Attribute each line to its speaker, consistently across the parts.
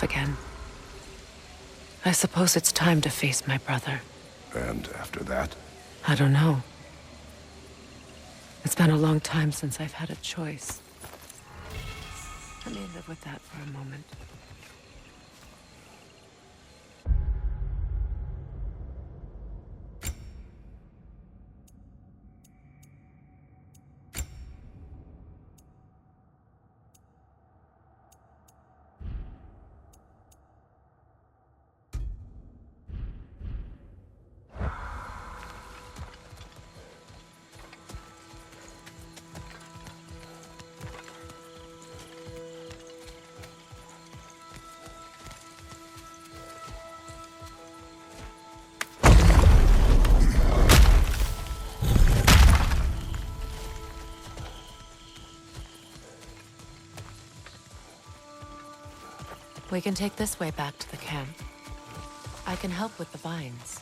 Speaker 1: again. I suppose it's time to face my brother.
Speaker 2: And after that?
Speaker 1: I don't know. It's been a long time since I've had a choice. Let me live with that for a moment. We can take this way back to the camp. I can help with the vines.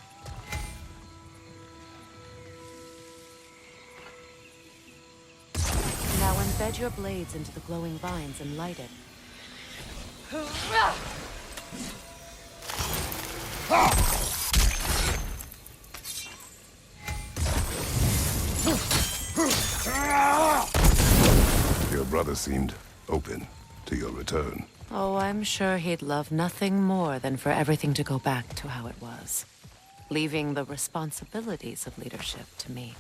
Speaker 1: Now embed your blades into the glowing vines and light it.
Speaker 2: Your brother seemed open to your return.
Speaker 1: Oh, I'm sure he'd love nothing more than for everything to go back to how it was, leaving the responsibilities of leadership to me.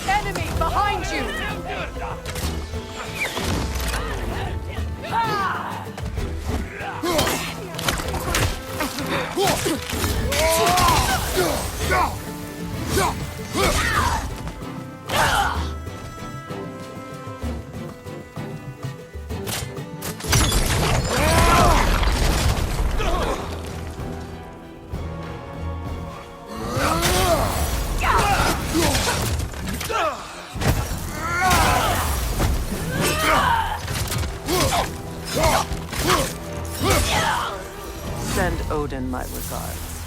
Speaker 3: Enemy behind you!
Speaker 1: Send Odin my regards.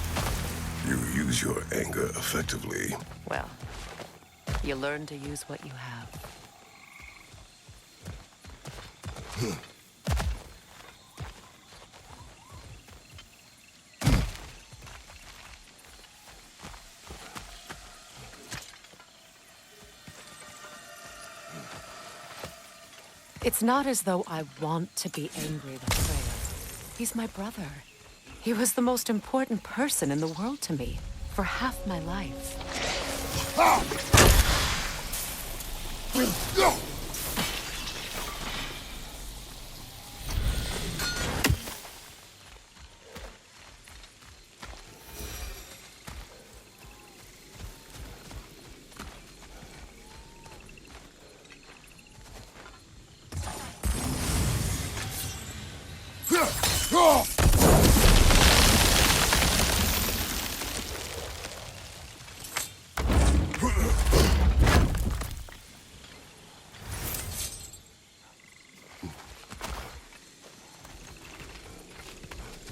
Speaker 2: You use your anger effectively.
Speaker 1: Well, you learn to use what you have. It's not as though I want to be angry with Freya. He's my brother. He was the most important person in the world to me for half my life.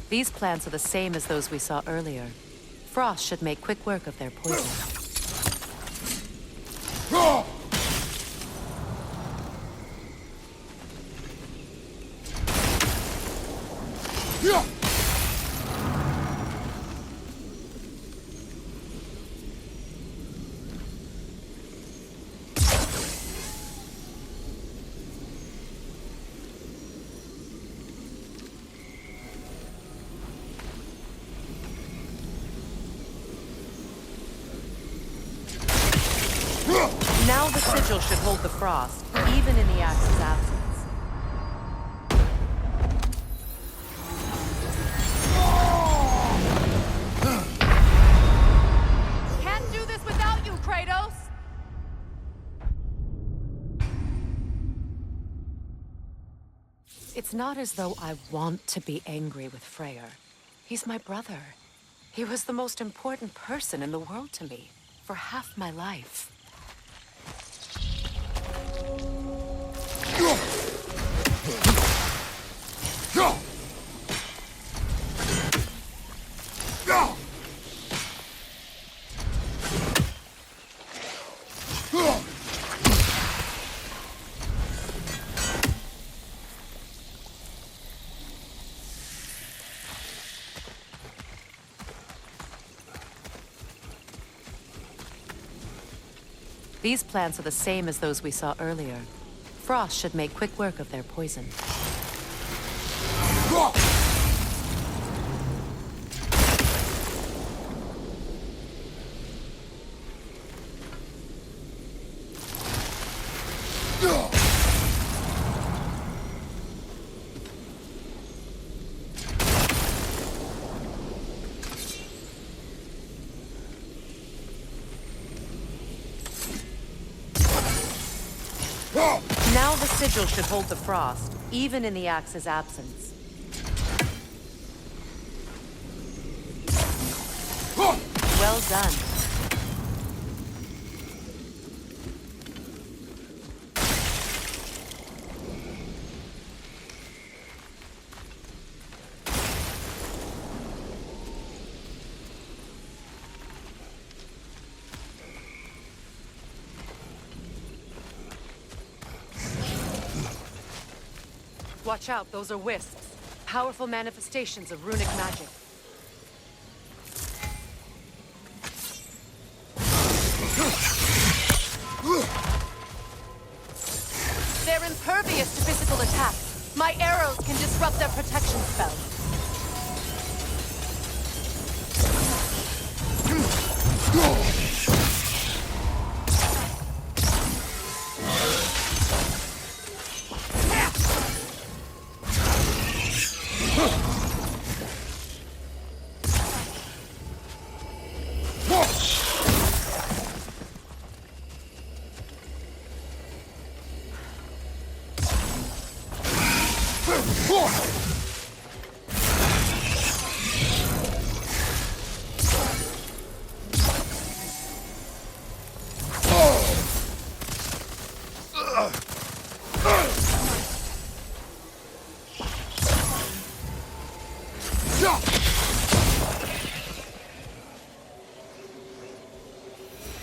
Speaker 1: These plants are the same as those we saw earlier. Frost should make quick work of their poison.
Speaker 3: Now the sigil should hold the frost, even in the axe's absence. Can't do this without you, Kratos!
Speaker 1: It's not as though I want to be angry with Freya. He's my brother. He was the most important person in the world to me for half my life. These plants are the same as those we saw earlier. Frost should make quick work of their poison.
Speaker 3: Now the sigil should hold the frost, even in the axe's absence. Well done.
Speaker 1: Watch out, those are wisps. Powerful manifestations of runic magic.
Speaker 3: They're impervious to physical attack. My arrows can disrupt their protection spell.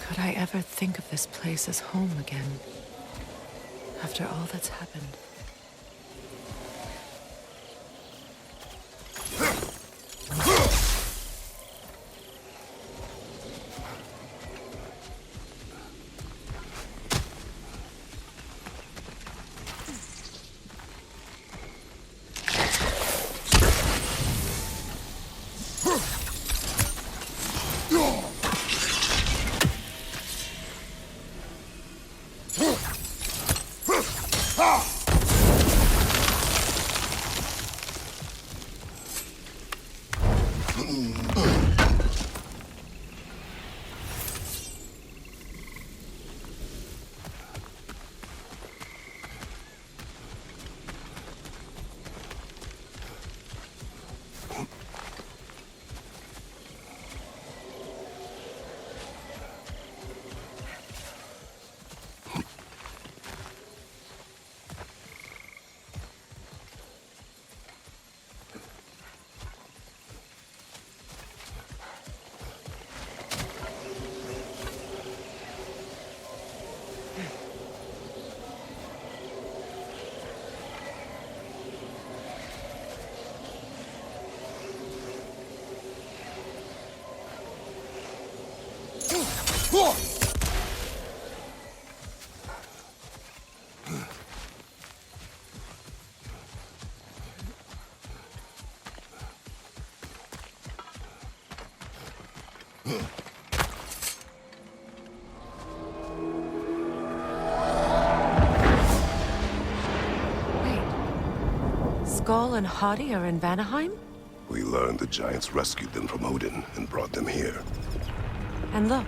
Speaker 1: Could I ever think of this place as home again? After all that's happened. Nilfgaard and Hadi are in Vanaheim?
Speaker 2: We learned the giants rescued them from Odin and brought them here.
Speaker 1: And look,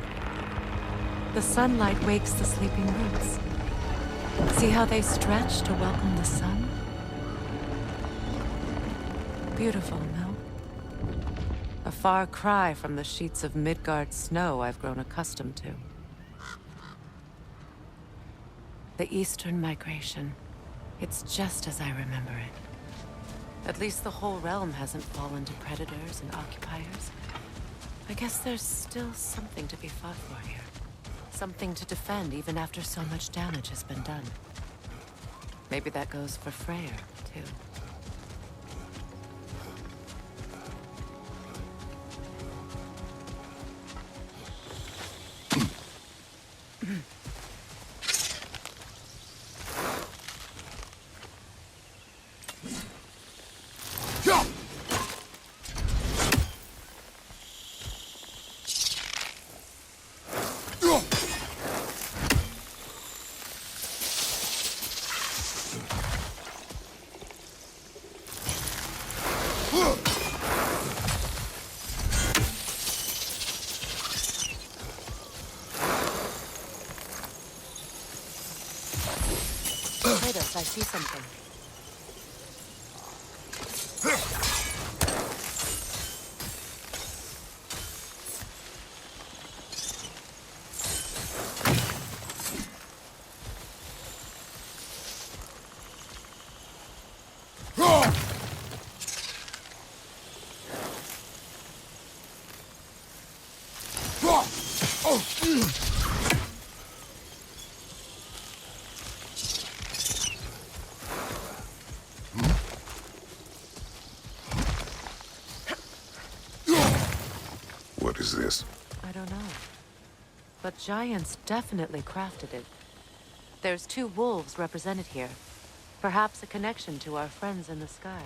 Speaker 1: the sunlight wakes the sleeping roots. See how they stretch to welcome the sun? Beautiful, no? A far cry from the sheets of Midgard snow I've grown accustomed to. The Eastern Migration. It's just as I remember it. At least the whole realm hasn't fallen to predators and occupiers. I guess there's still something to be fought for here. Something to defend even after so much damage has been done. Maybe that goes for Freya, too. Kratos, I see something.
Speaker 2: What is this?
Speaker 1: I don't know. But giants definitely crafted it. There's 2 wolves represented here. Perhaps a connection to our friends in the sky.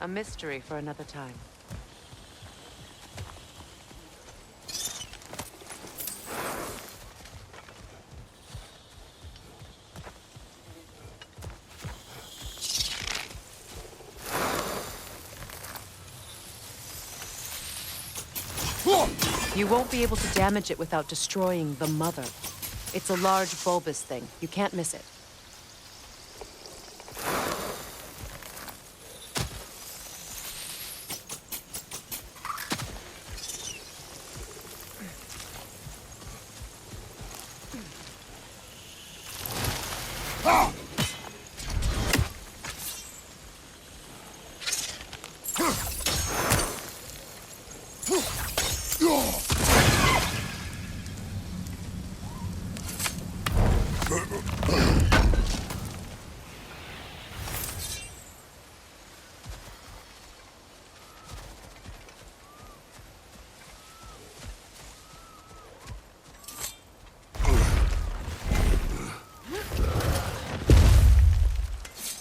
Speaker 1: A mystery for another time. You won't be able to damage it without destroying the mother. It's a large bulbous thing. You can't miss it.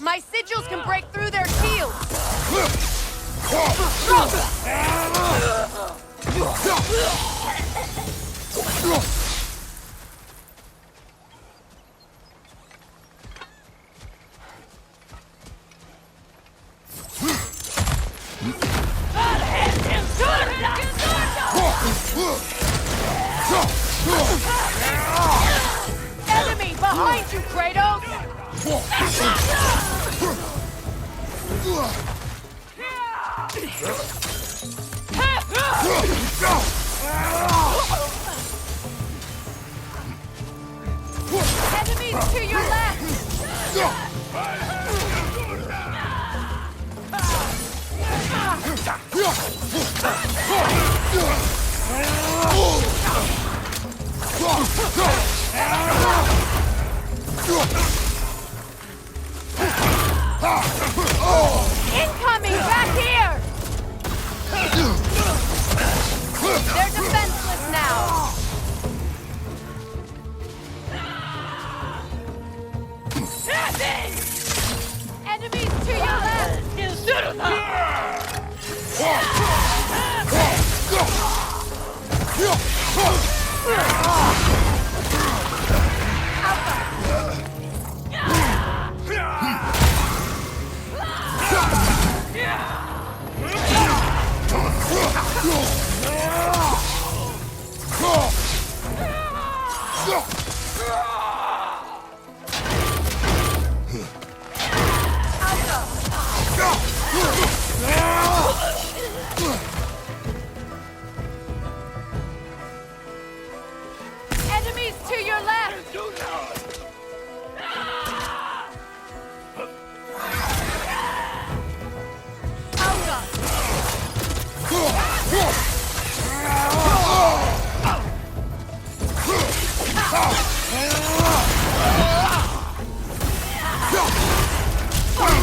Speaker 3: My sigils can break through their shields! Enemy behind you, Kratos! Enemies to your left! Incoming! Back here! They're defenseless now! Enemies to your left! Enemies to your left!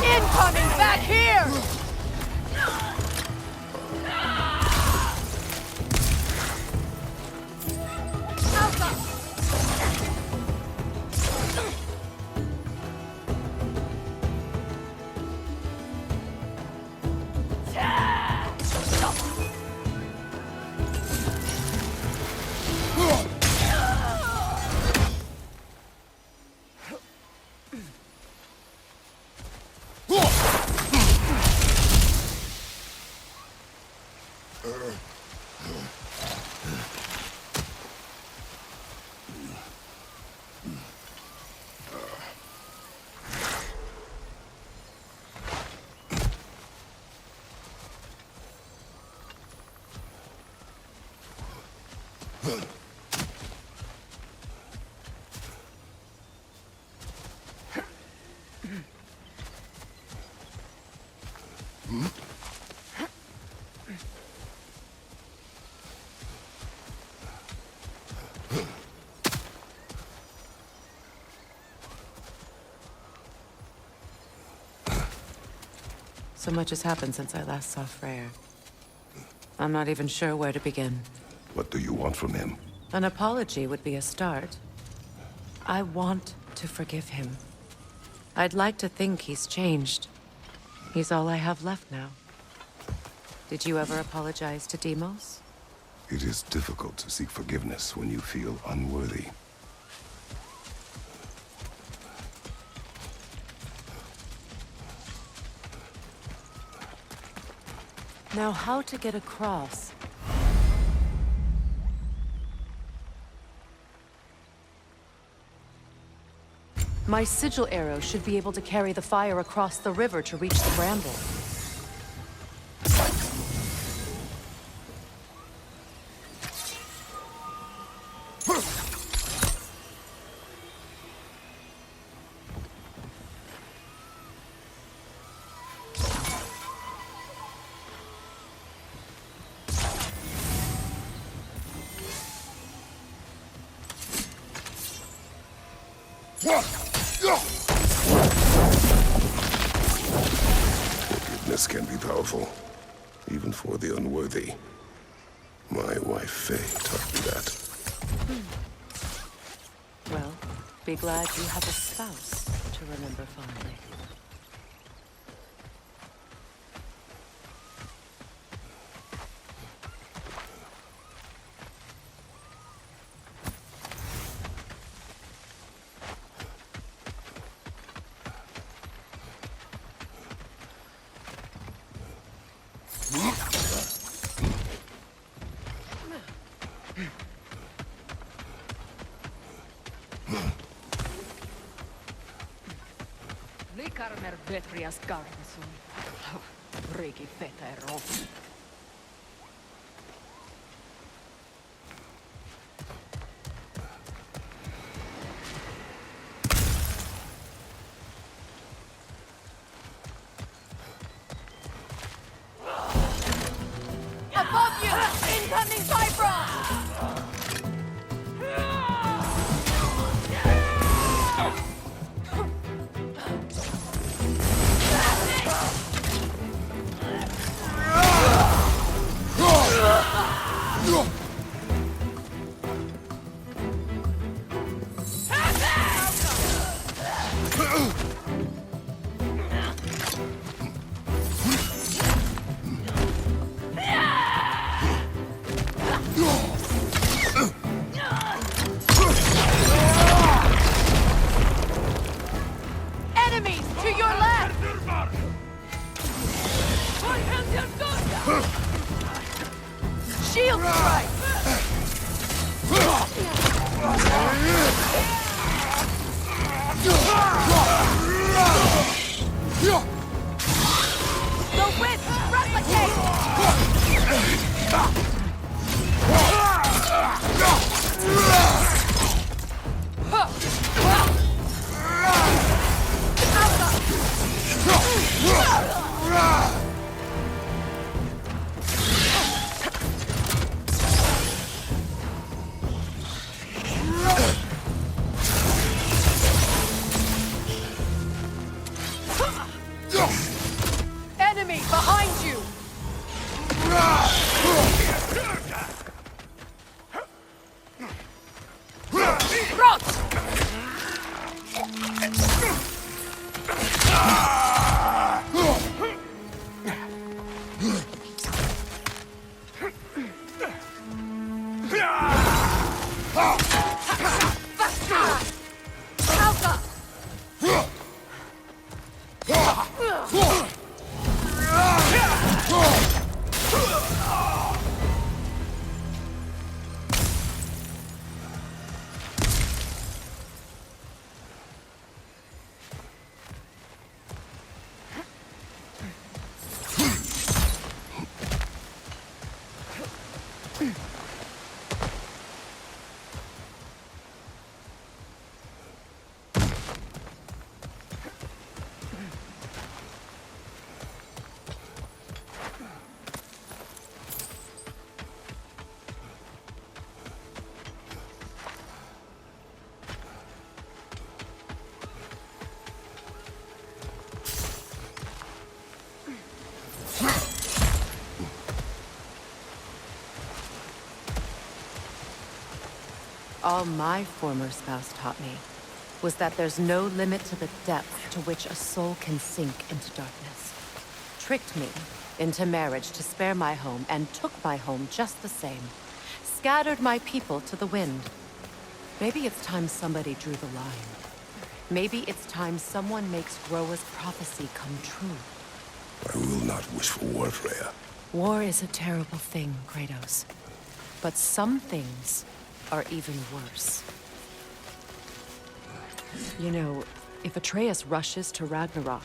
Speaker 3: Incoming back here!
Speaker 1: So much has happened since I last saw Freya. I'm not even sure where to begin.
Speaker 2: What do you want from him?
Speaker 1: An apology would be a start. I want to forgive him. I'd like to think he's changed. He's all I have left now. Did you ever apologize to Deimos?
Speaker 2: It is difficult to seek forgiveness when you feel unworthy.
Speaker 1: Now, how to get across? My sigil arrow should be able to carry the fire across the river to reach the bramble.
Speaker 2: Forgiveness can be powerful, even for the unworthy. My wife, Faye, taught me that.
Speaker 1: Well, be glad you have a spouse to remember fondly.
Speaker 4: Likarmer vetrias garnisum. Riki fetero.
Speaker 3: Above you! Incoming Bifrost! throat!
Speaker 1: All my former spouse taught me was that there's no limit to the depth to which a soul can sink into darkness. Tricked me into marriage to spare my home and took my home just the same. Scattered my people to the wind. Maybe it's time somebody drew the line. Maybe it's time someone makes Groa's prophecy come true.
Speaker 2: I will not wish for war, Freya.
Speaker 1: War is a terrible thing, Kratos. But some things are even worse. You know, if Atreus rushes to Ragnarok,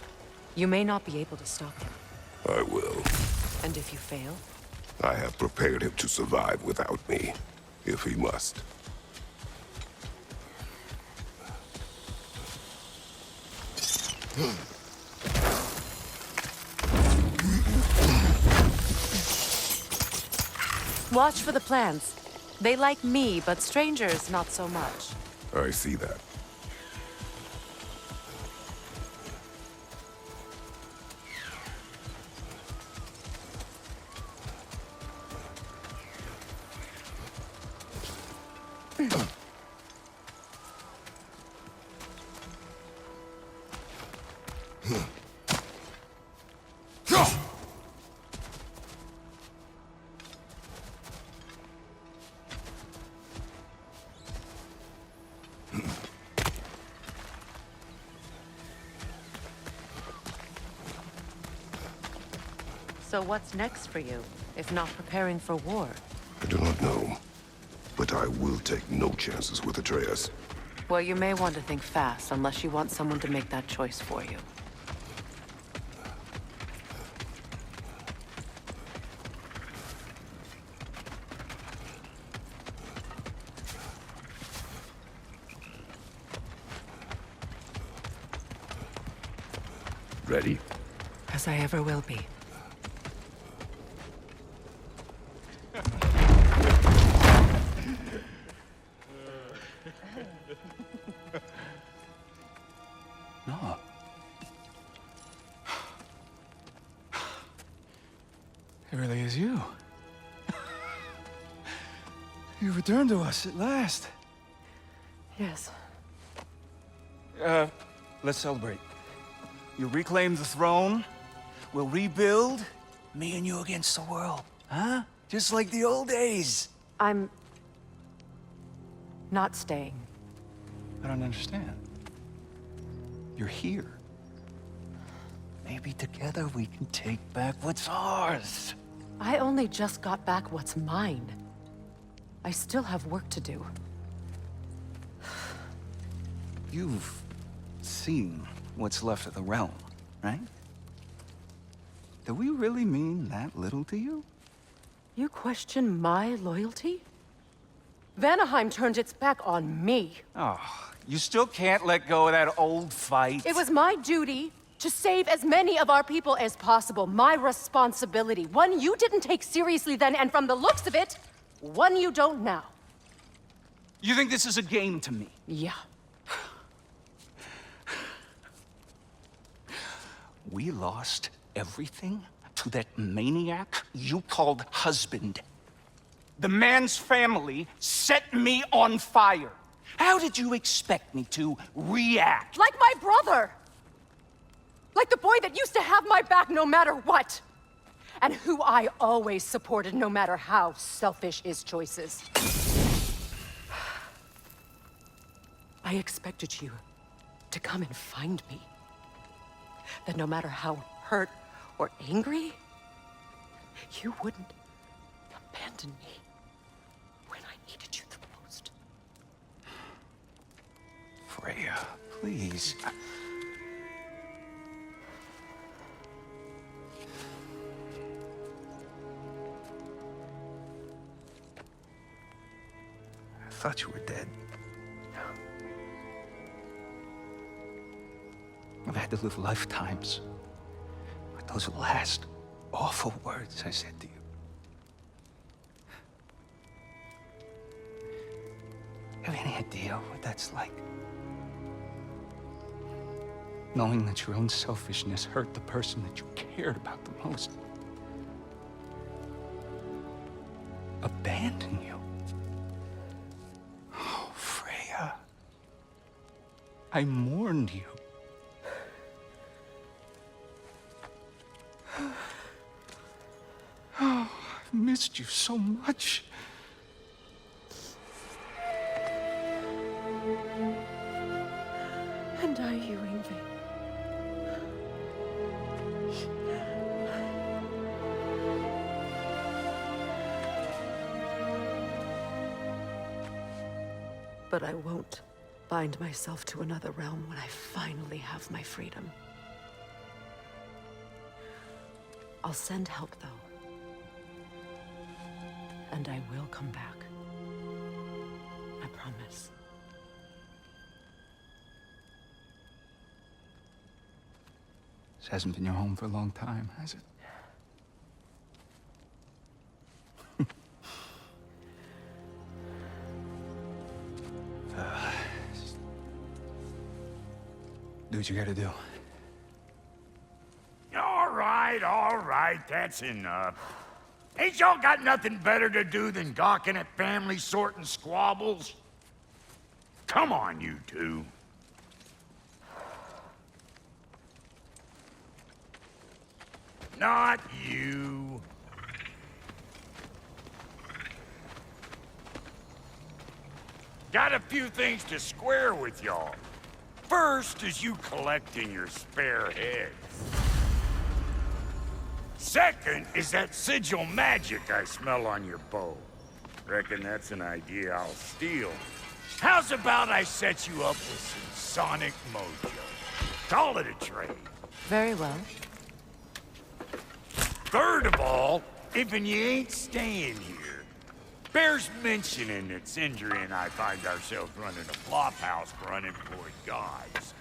Speaker 1: you may not be able to stop him.
Speaker 2: I will.
Speaker 1: And if you fail?
Speaker 2: I have prepared him to survive without me, if he must.
Speaker 1: Watch for the plants. They like me, but strangers not so much.
Speaker 2: I see that.
Speaker 1: So what's next for you, if not preparing for war?
Speaker 2: I do not know, but I will take no chances with Atreus.
Speaker 1: Well, you may want to think fast, unless you want someone to make that choice for you.
Speaker 2: Ready?
Speaker 1: As I ever will be.
Speaker 5: No. It really is you. You returned to us at last.
Speaker 1: Yes.
Speaker 5: Let's celebrate. You reclaim the throne. We'll rebuild. Me and you against the world. Huh? Just like the old days.
Speaker 1: I'm not staying.
Speaker 5: I don't understand. You're here. Maybe together we can take back what's ours.
Speaker 1: I only just got back what's mine. I still have work to do.
Speaker 5: You've seen what's left of the realm, right? Do we really mean that little to you?
Speaker 1: You question my loyalty? Vanaheim turned its back on me.
Speaker 5: Oh, you still can't let go of that old fight.
Speaker 1: It was my duty to save as many of our people as possible. My responsibility. One you didn't take seriously then, and from the looks of it, one you don't now.
Speaker 5: You think this is a game to me?
Speaker 1: Yeah.
Speaker 5: We lost everything to that maniac you called husband. The man's family set me on fire. How did you expect me to react?
Speaker 3: Like my brother! Like the boy that used to have my back no matter what! And who I always supported no matter how selfish his choices. I expected you to come and find me. That no matter how hurt or angry, you wouldn't abandon me when I needed you the most.
Speaker 5: Freya, please. I thought you were dead. I've had to live lifetimes with those last awful words I said to you. You have any idea what that's like? Knowing that your own selfishness hurt the person that you cared about the most. Abandon you. Oh, Freya. I mourned you. Oh, I've missed you so much.
Speaker 3: And are you, Yngvi? But I won't bind myself to another realm when I finally have my freedom. I'll send help, though. And I will come back. I promise.
Speaker 5: This hasn't been your home for a long time, has it? Do what you gotta do.
Speaker 6: All right, that's enough. Ain't y'all got nothing better to do than gawking at family sorting squabbles? Come on, you two. Not you. Got a few things to square with y'all. First is you collecting your spare heads. Second is that sigil magic I smell on your bow. Reckon that's an idea I'll steal. How's about I set you up with some sonic mojo? Call it a trade.
Speaker 1: Very well.
Speaker 6: Third of all, if you ain't staying here, bears mentioning that Sindri and I find ourselves running a flophouse for unemployed gods.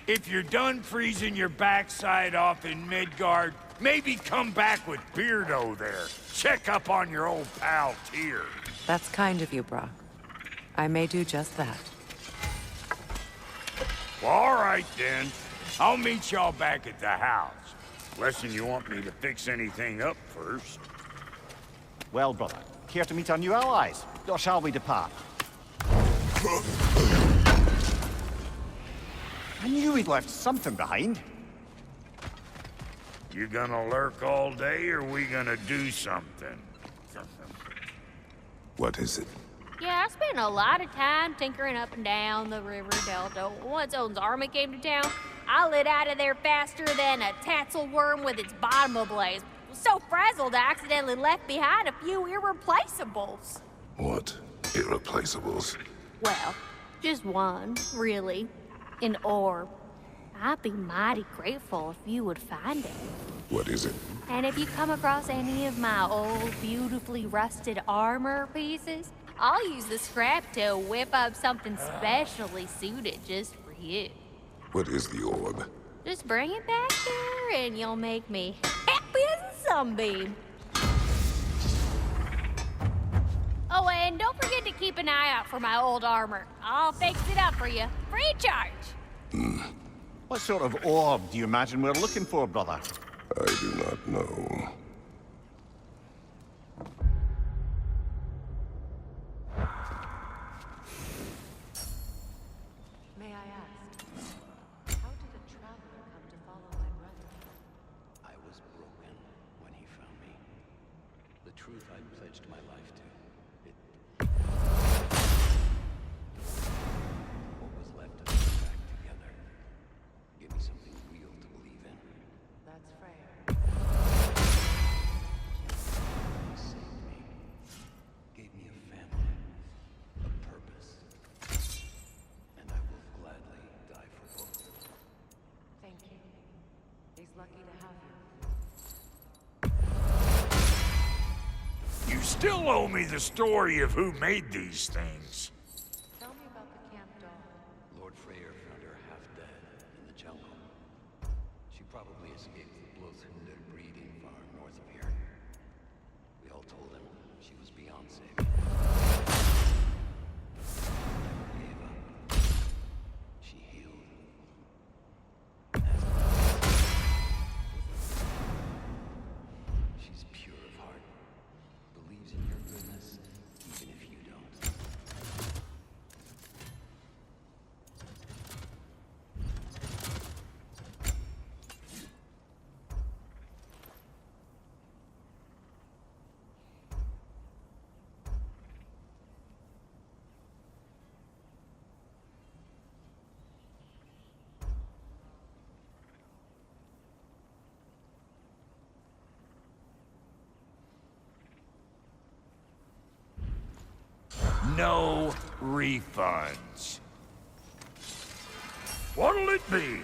Speaker 6: If you're done freezing your backside off in Midgard, maybe come back with Beardo there. Check up on your old pal Tyr.
Speaker 1: That's kind of you, Brock. I may do just that.
Speaker 6: Well, all right then. I'll meet y'all back at the house. Unless you want me to fix anything up first.
Speaker 7: Well, brother, care to meet our new allies? Or shall we depart? I knew we'd left something behind.
Speaker 6: You gonna lurk all day, or we gonna do something?
Speaker 2: What is it?
Speaker 8: Yeah, I spent a lot of time tinkering up and down the river delta. Once Odin's army came to town, I lit out of there faster than a tassel worm with its bottom ablaze. Was so frazzled I accidentally left behind a few irreplaceables.
Speaker 2: What? Irreplaceables?
Speaker 8: Well, just one, really. An orb. I'd be mighty grateful if you would find it.
Speaker 2: What is it?
Speaker 8: And if you come across any of my old, beautifully rusted armor pieces, I'll use the scrap to whip up something specially suited just for you.
Speaker 2: What is the orb?
Speaker 8: Just bring it back here and you'll make me happy as a sunbeam. Oh, and don't forget to keep an eye out for my old armor. I'll fix it up for you, free of charge.
Speaker 7: What sort of orb do you imagine we're looking for, brother?
Speaker 2: I do not know.
Speaker 9: pledged my life to. What was left of us back together. Give me something real to believe in.
Speaker 1: That's Freya.
Speaker 9: He saved me. Gave me a family. A purpose. And I will gladly die for both.
Speaker 1: Thank you. He's lucky to have you.
Speaker 6: You still owe me the story of who made these things.
Speaker 1: Tell me about the camp dog.
Speaker 9: Lord Freya found her half dead in the jungle. She probably escaped the Bloodhunder breeding far north of here. We all told him she was beyond saving. Never gave up. She healed. As she's pure of heart. Believes in your goodness, even if you don't.
Speaker 6: No refunds. What'll it be?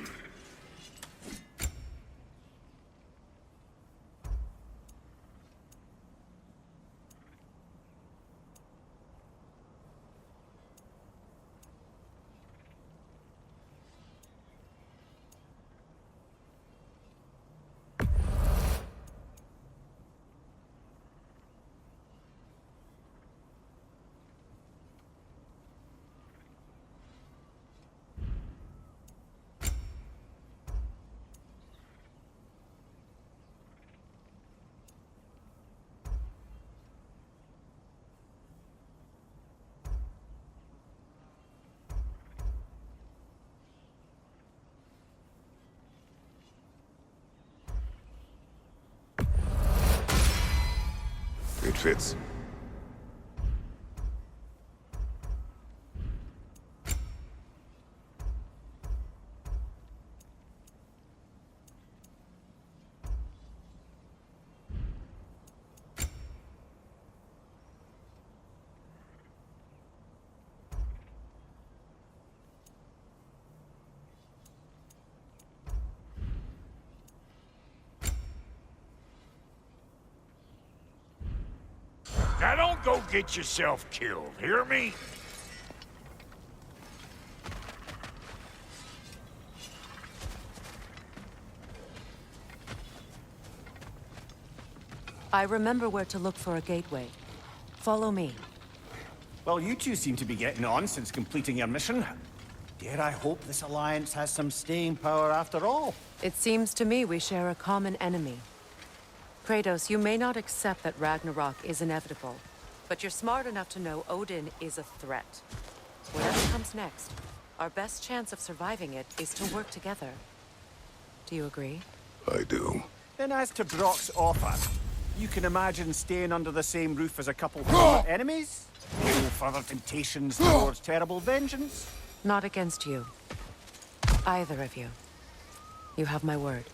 Speaker 2: It fits.
Speaker 6: Now don't go get yourself killed, hear me?
Speaker 1: I remember where to look for a gateway. Follow me.
Speaker 7: Well, you two seem to be getting on since completing your mission. Dare I hope this alliance has some staying power after all?
Speaker 1: It seems to me we share a common enemy. Kratos, you may not accept that Ragnarok is inevitable, but you're smart enough to know Odin is a threat. Whatever comes next, our best chance of surviving it is to work together. Do you agree?
Speaker 2: I do.
Speaker 7: Then as to Brock's offer, you can imagine staying under the same roof as a couple of enemies? No further temptations towards terrible vengeance?
Speaker 1: Not against you. Either of you. You have my word.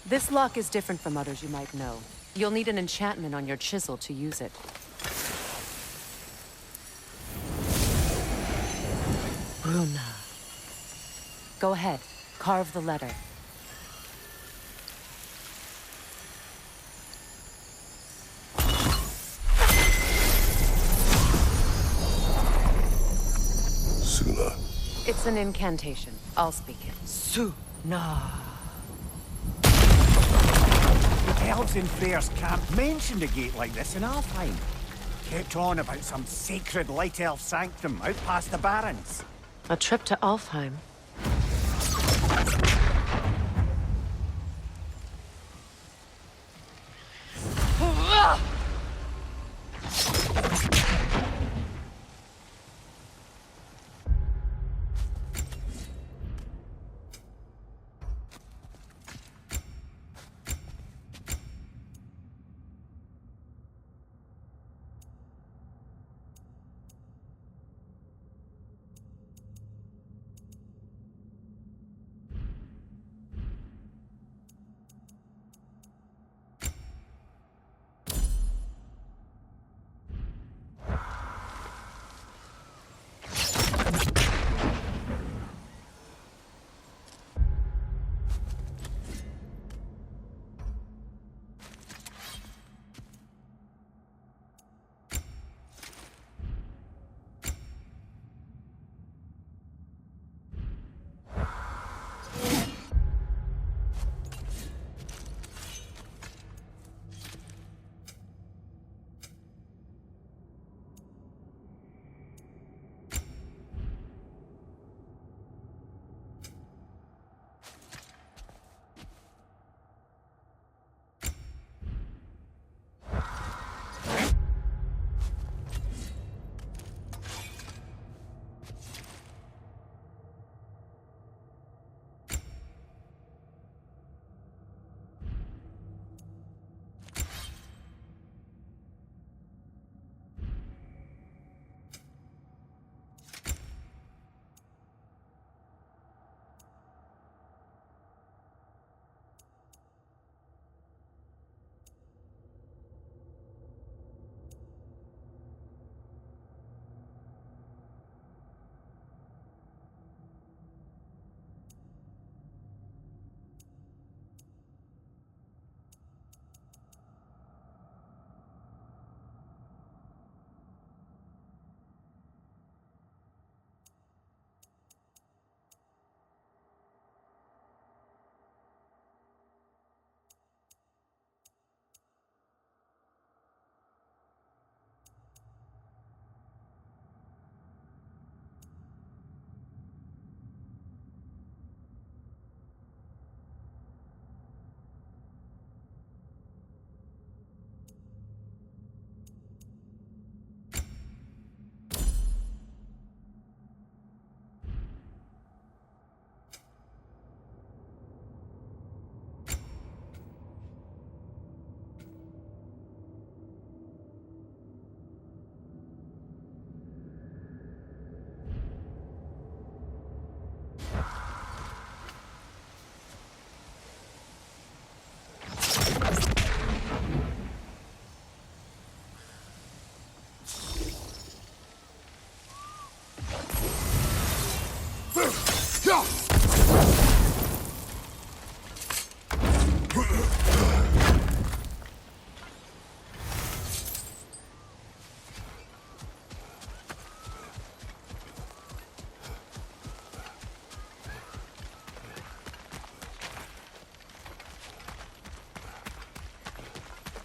Speaker 3: This lock is different from others you might know. You'll need an enchantment on your chisel to use it. Runa. Go ahead. Carve the letter.
Speaker 2: Suna.
Speaker 3: It's an incantation. I'll speak it. Suna.
Speaker 7: The elves in Freya's camp mentioned a gate like this in Alfheim. Kept on about some sacred light elf sanctum out past the Barrens.
Speaker 3: A trip to Alfheim.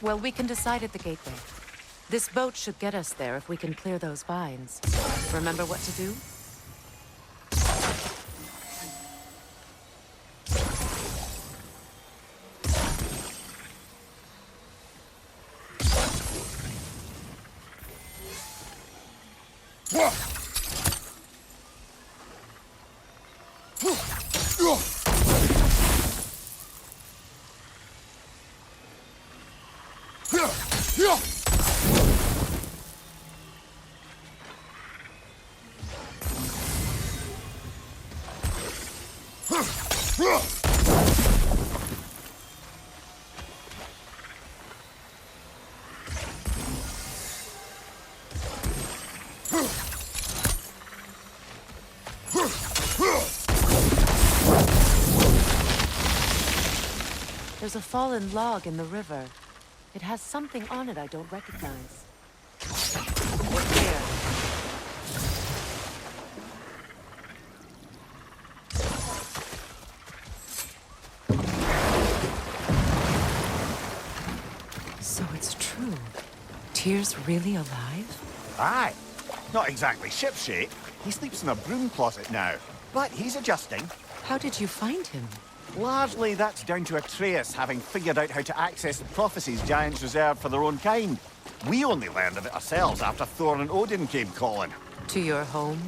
Speaker 3: Well, we can decide at the gateway. This boat should get us there if we can clear those vines. Remember what to do?
Speaker 1: There's a fallen log in the river. It has something on it I don't recognize. Look here. So it's true. Tyr's really alive?
Speaker 7: Aye. Not exactly shipshape. He sleeps in a broom closet now. But he's adjusting.
Speaker 1: How did you find him?
Speaker 7: Largely, that's down to Atreus having figured out how to access the prophecies giants reserved for their own kind. We only learned of it ourselves after Thor and Odin came calling.
Speaker 1: To your home?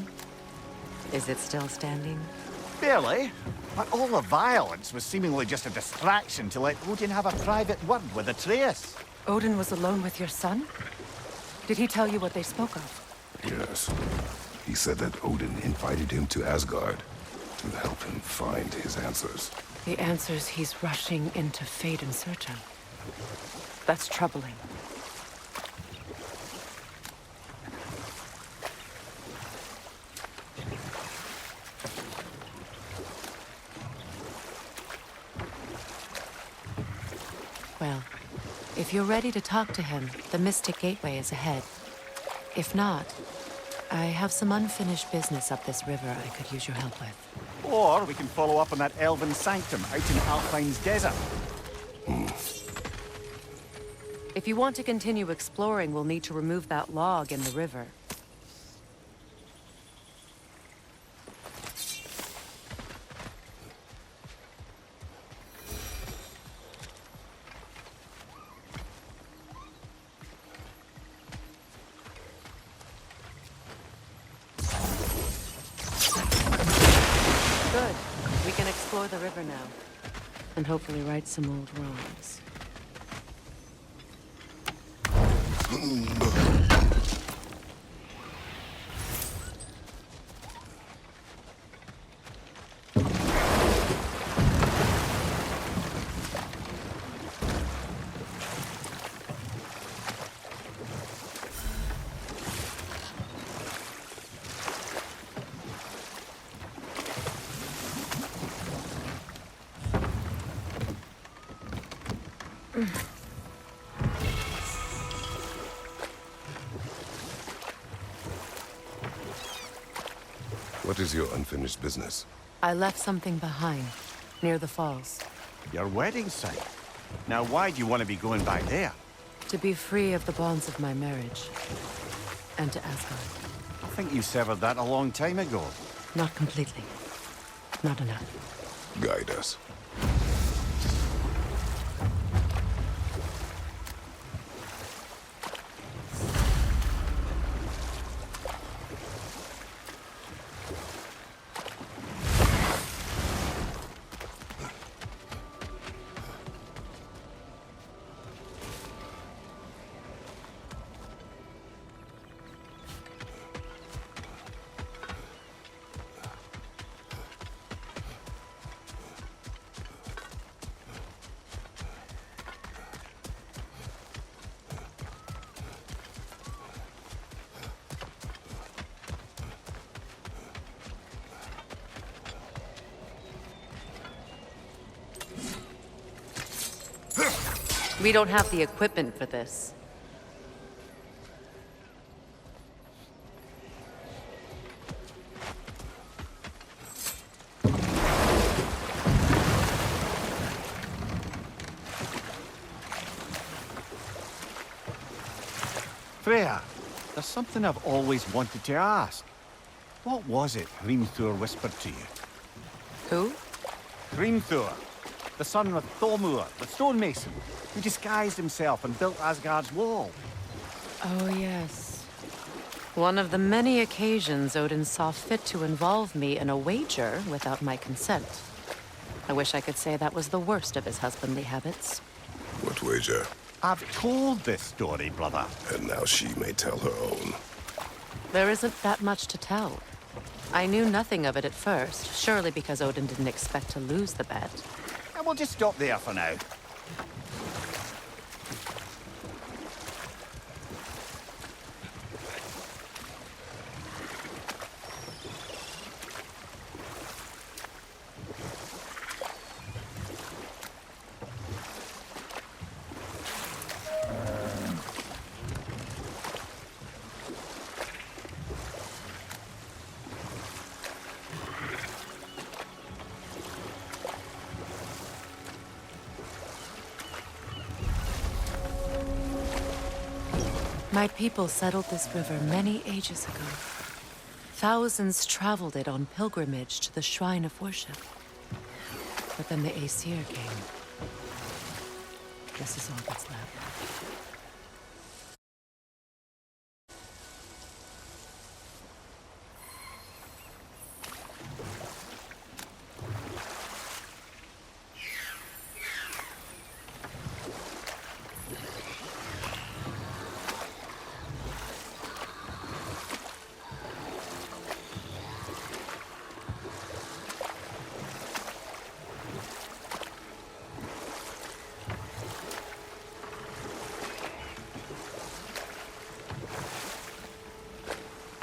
Speaker 1: Is it still standing?
Speaker 7: Barely. But all the violence was seemingly just a distraction to let Odin have a private word with Atreus.
Speaker 1: Odin was alone with your son? Did he tell you what they spoke of?
Speaker 2: Yes. He said that Odin invited him to Asgard to help him find his answers.
Speaker 1: The answers he's rushing into fate in search of. That's troubling. Well, if you're ready to talk to him, the Mystic Gateway is ahead. If not, I have some unfinished business up this river I could use your help with.
Speaker 7: Or we can follow up on that elven sanctum out in Alpine's desert.
Speaker 1: If you want to continue exploring, we'll need to remove that log in the river. Good. We can explore the river now. And hopefully right some old wrongs.
Speaker 2: What is your unfinished business?
Speaker 1: I left something behind, near the falls.
Speaker 7: Your wedding site. Now why do you want to be going back there?
Speaker 1: To be free of the bonds of my marriage. And to Asgard.
Speaker 7: I think you severed that a long time ago.
Speaker 1: Not completely. Not enough.
Speaker 2: Guide us.
Speaker 1: We don't have the equipment for this.
Speaker 7: Freya, there's something I've always wanted to ask. What was it Hrimthur whispered to you?
Speaker 1: Who?
Speaker 7: Hrimthur, the son of Thormur, the stonemason, who disguised himself and built Asgard's wall.
Speaker 1: Oh, yes. One of the many occasions Odin saw fit to involve me in a wager without my consent. I wish I could say that was the worst of his husbandly habits.
Speaker 2: What wager?
Speaker 7: I've told this story, brother.
Speaker 2: And now she may tell her own.
Speaker 1: There isn't that much to tell. I knew nothing of it at first, surely because Odin didn't expect to lose the bet.
Speaker 7: And we'll just stop there for now.
Speaker 1: My people settled this river many ages ago. Thousands traveled it on pilgrimage to the shrine of worship. But then the Aesir came. This is all that's left.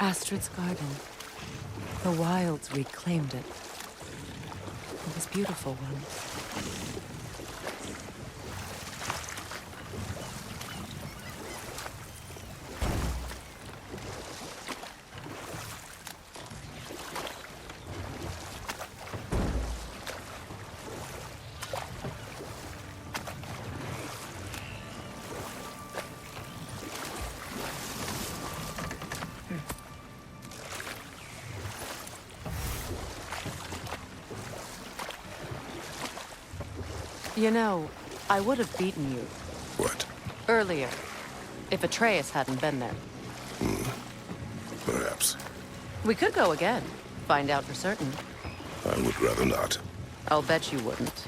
Speaker 1: Astrid's garden. The wilds reclaimed it. It was beautiful once. You know, I would have beaten you.
Speaker 2: What?
Speaker 1: Earlier, if Atreus hadn't been there.
Speaker 2: Perhaps.
Speaker 1: We could go again, find out for certain.
Speaker 2: I would rather not.
Speaker 1: I'll bet you wouldn't.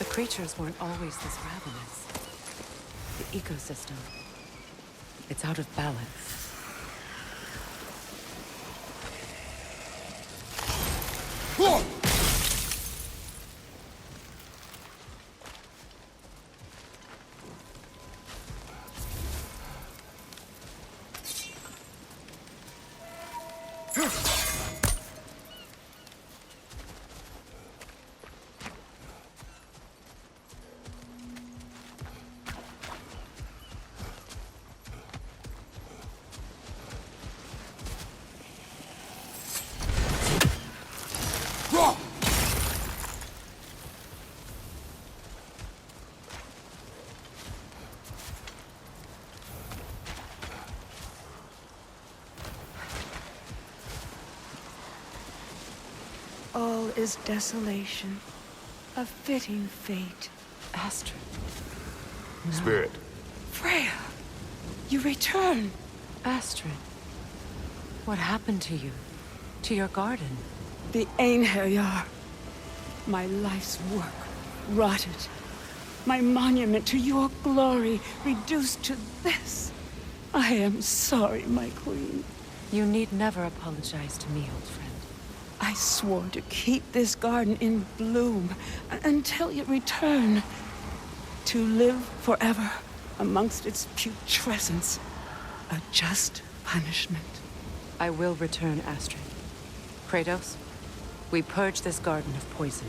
Speaker 1: Creatures weren't always this ravenous. The ecosystem, it's out of balance.
Speaker 10: all is desolation. A fitting fate.
Speaker 1: Astrid.
Speaker 2: Spirit.
Speaker 10: Freya! You return!
Speaker 1: Astrid. What happened to you? To your garden?
Speaker 10: The Einherjar. My life's work, rotted. My monument to your glory, reduced to this. I am sorry, my queen.
Speaker 1: You need never apologize to me, old friend.
Speaker 10: I swore to keep this garden in bloom until you return. To live forever amongst its putrescence. A just punishment.
Speaker 1: I will return, Astrid. Kratos, we purge this garden of poison.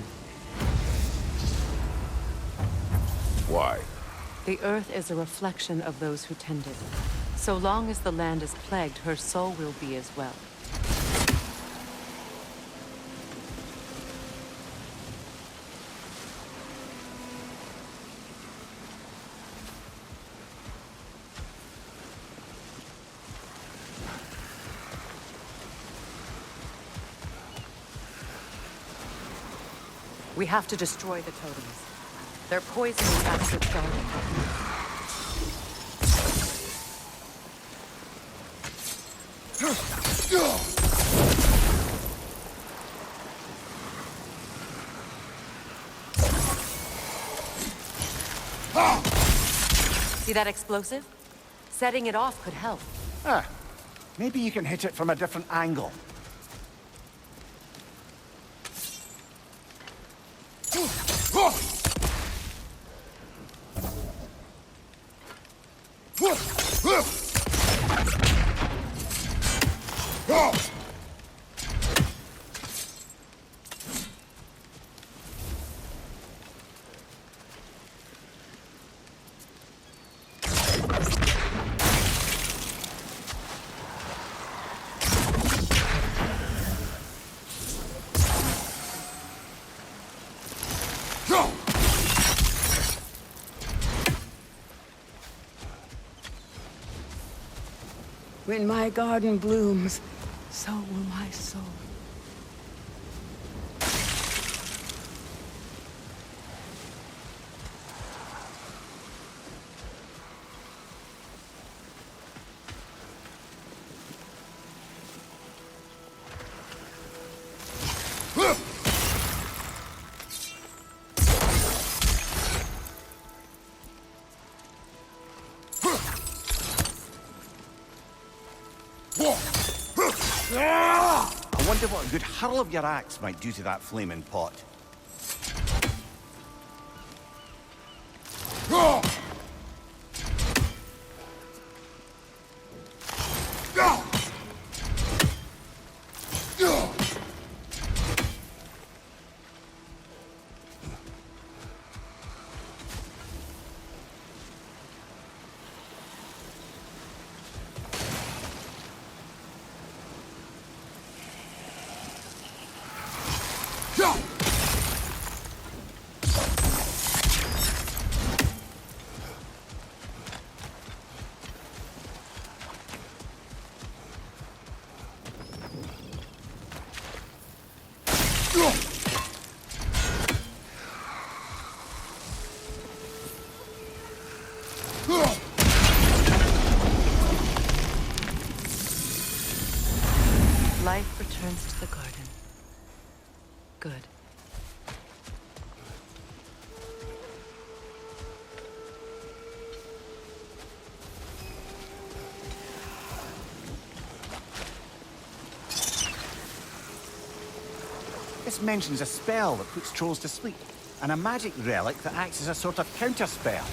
Speaker 2: Why?
Speaker 1: The earth is a reflection of those who tend it. So long as the land is plagued, her soul will be as well. We have to destroy the totems. They're poisoning Astrid's garden. See that explosive? Setting it off could help.
Speaker 7: Ah, maybe you can hit it from a different angle.
Speaker 10: When my garden blooms, so will my soul.
Speaker 7: I wonder what a good hurl of your axe might do to that flaming pot.
Speaker 1: Life returns to the garden. Good.
Speaker 7: This mentions a spell that puts trolls to sleep, and a magic relic that acts as a sort of counterspell.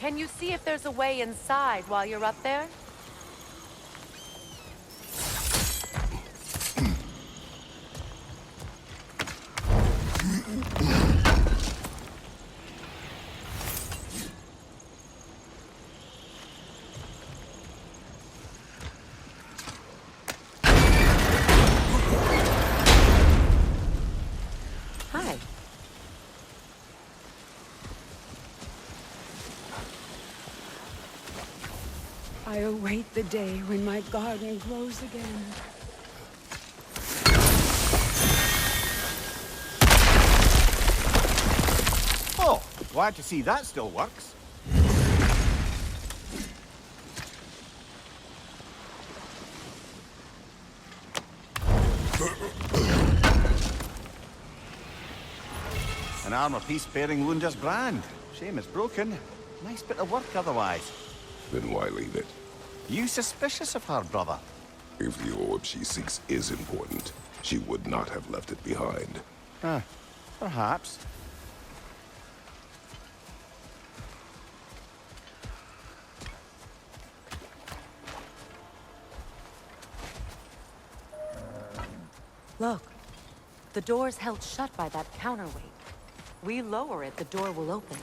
Speaker 1: Can you see if there's a way inside while you're up there? Hi.
Speaker 10: I await the day when my garden grows again.
Speaker 7: Oh, glad to see that still works. An armor piece bearing Lunda's brand. Shame it's broken. Nice bit of work otherwise.
Speaker 2: Then why leave it?
Speaker 7: You suspicious of her, brother?
Speaker 2: If the orb she seeks is important, she would not have left it behind.
Speaker 7: Perhaps.
Speaker 3: Look, the door's held shut by that counterweight. We lower it, the door will open.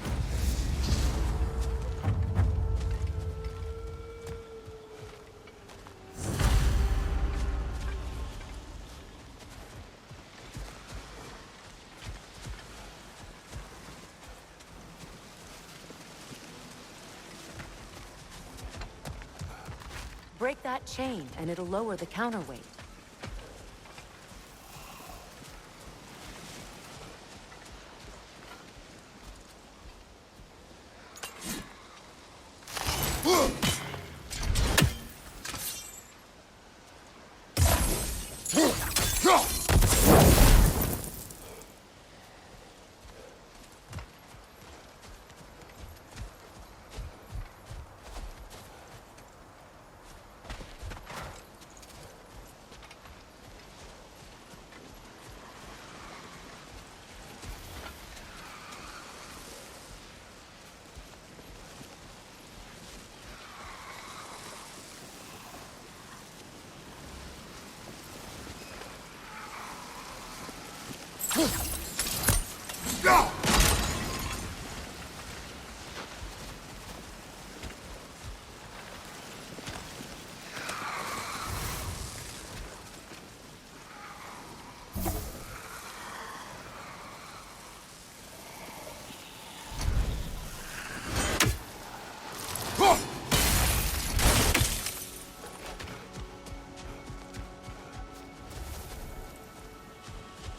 Speaker 3: Break that chain, and it'll lower the counterweight.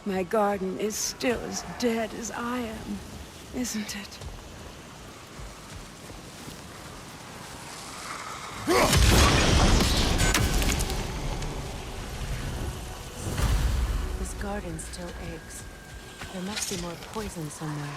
Speaker 10: My garden is still as dead as I am, isn't it?
Speaker 1: This garden still aches. There must be more poison somewhere.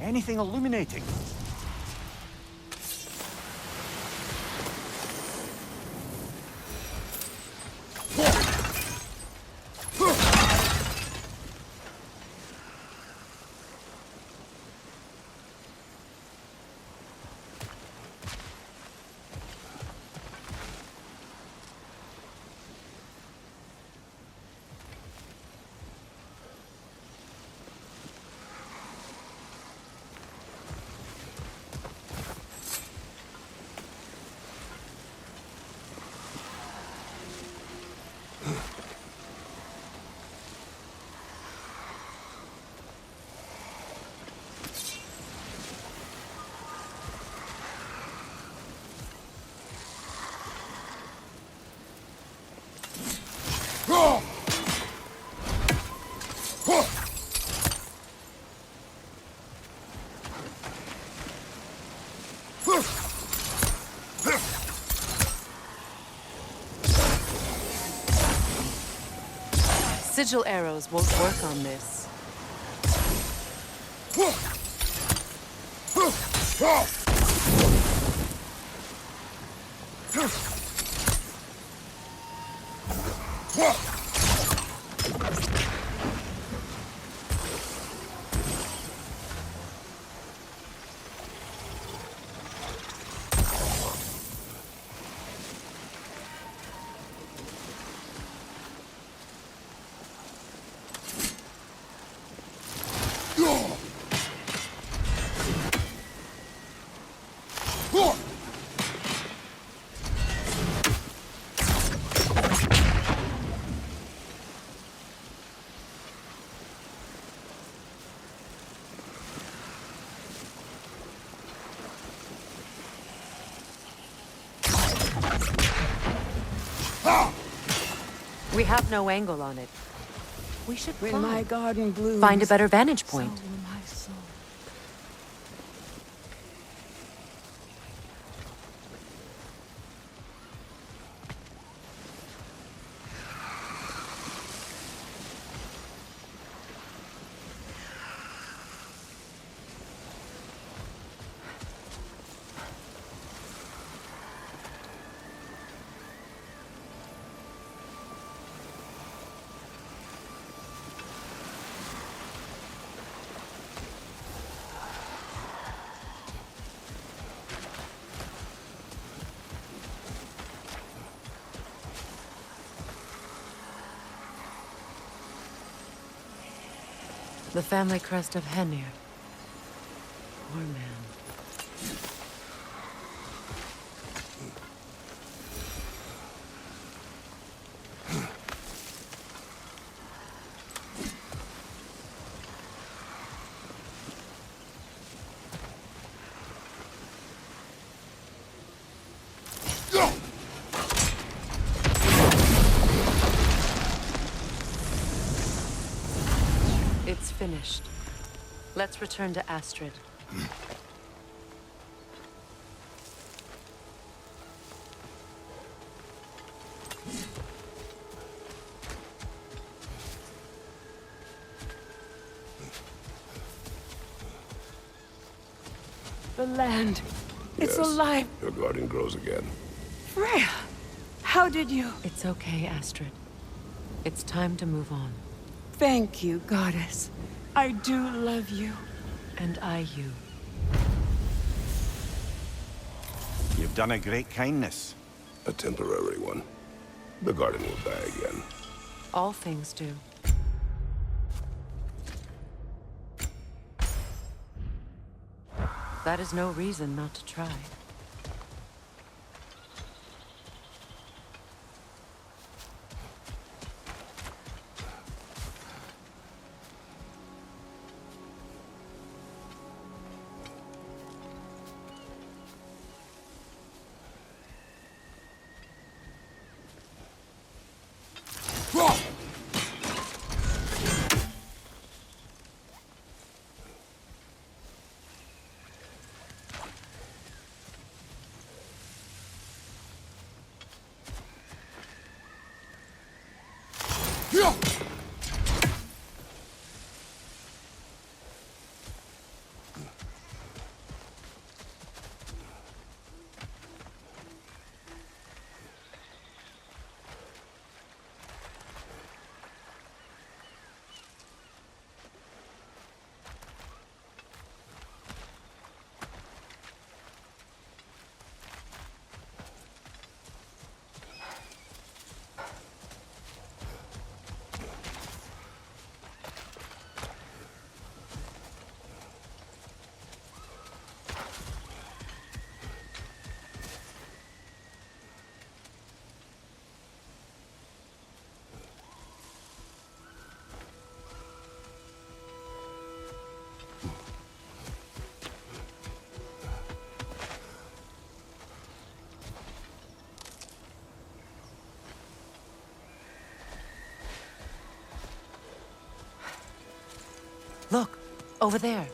Speaker 7: Anything illuminating?
Speaker 1: Sigil arrows won't work on this. We have no angle on it. We should fly.
Speaker 10: When my garden blooms,
Speaker 1: Find a better vantage point.
Speaker 10: so will my soul.
Speaker 1: The family crest of Henir. Poor man. It's finished. Let's return to Astrid.
Speaker 10: The land. It's
Speaker 2: Yes,
Speaker 10: alive.
Speaker 2: your garden grows again.
Speaker 10: Freya, how did you?
Speaker 1: It's okay, Astrid. It's time to move on.
Speaker 10: Thank you, goddess. I do love you.
Speaker 1: And I you.
Speaker 11: You've done a great kindness.
Speaker 2: A temporary one. The garden will die again.
Speaker 1: All things do. That is no reason not to try. Look, over there.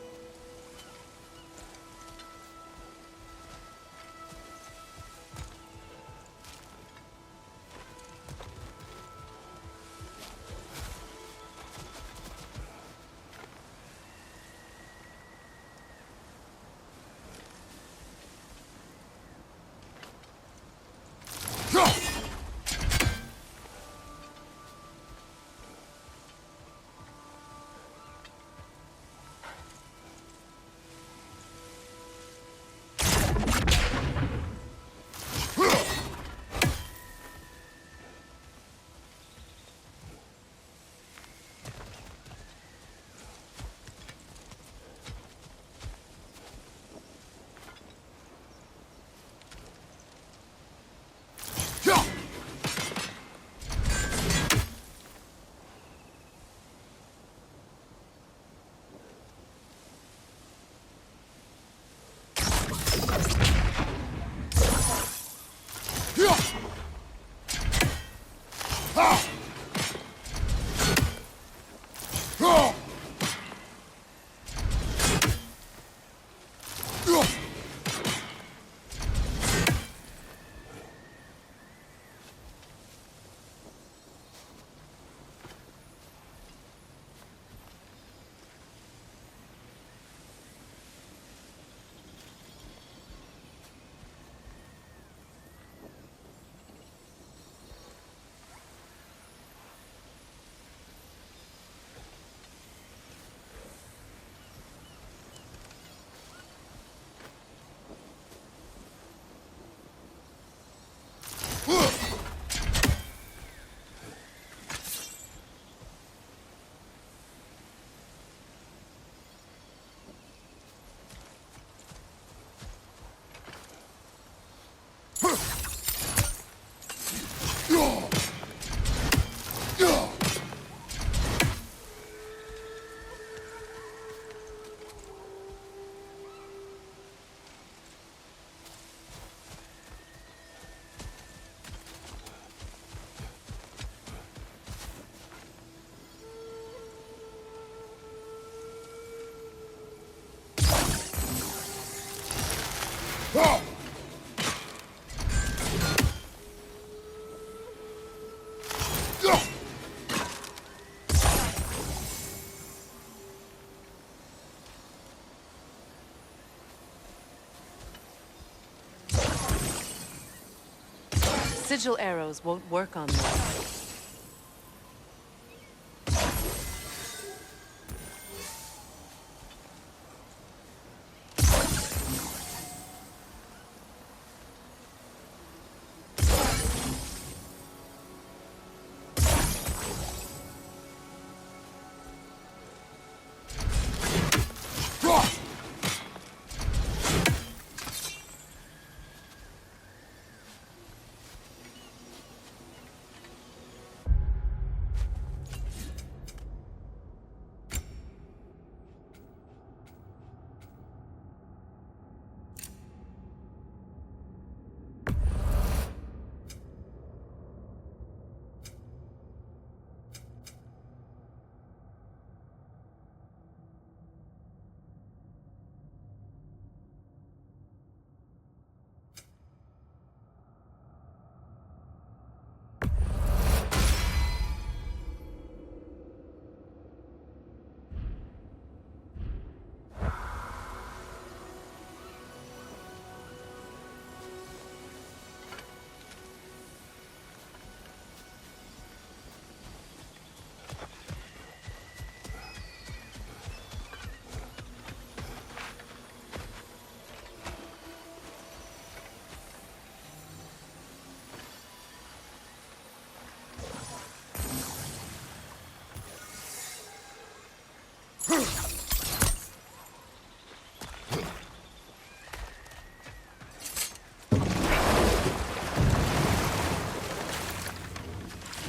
Speaker 1: Sigil arrows won't work on them.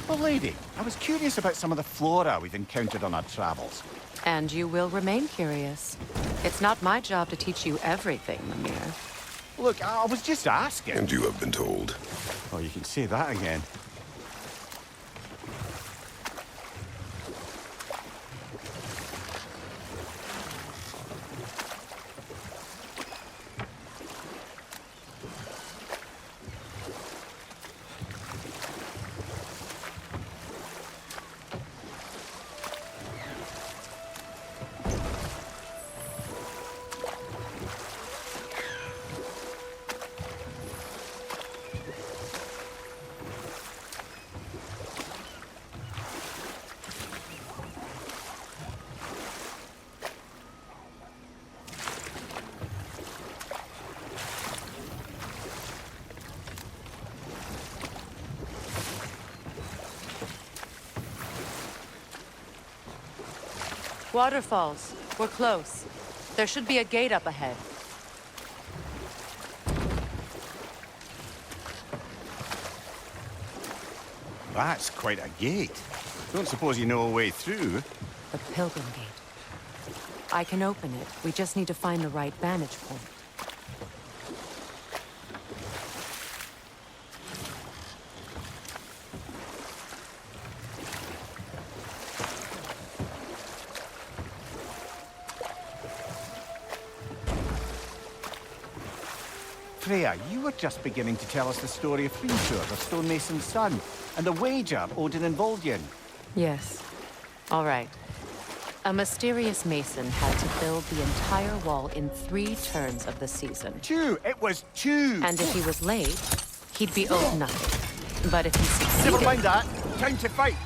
Speaker 7: Well, lady, I was curious about some of the flora we've encountered on our travels.
Speaker 3: And you will remain curious. It's not my job to teach you everything, Mimir.
Speaker 7: Look, I was just asking.
Speaker 2: And you have been told.
Speaker 7: Oh, you can say that again.
Speaker 3: Waterfalls. We're close. There should be a gate up ahead.
Speaker 11: That's quite a gate. Don't suppose you know a way through?
Speaker 3: The Pilgrim Gate. I can open it. We just need to find the right vantage point.
Speaker 7: Freya, you were just beginning to tell us the story of Freya, the stonemason's son, and the wager Odin involved you in.
Speaker 3: Yes. All right. A mysterious mason had to build the entire wall in 3 turns of the season.
Speaker 7: 2! It was 2!
Speaker 3: And if he was late, he'd be owed nothing. But if he succeeded...
Speaker 7: Never mind that. Time to fight!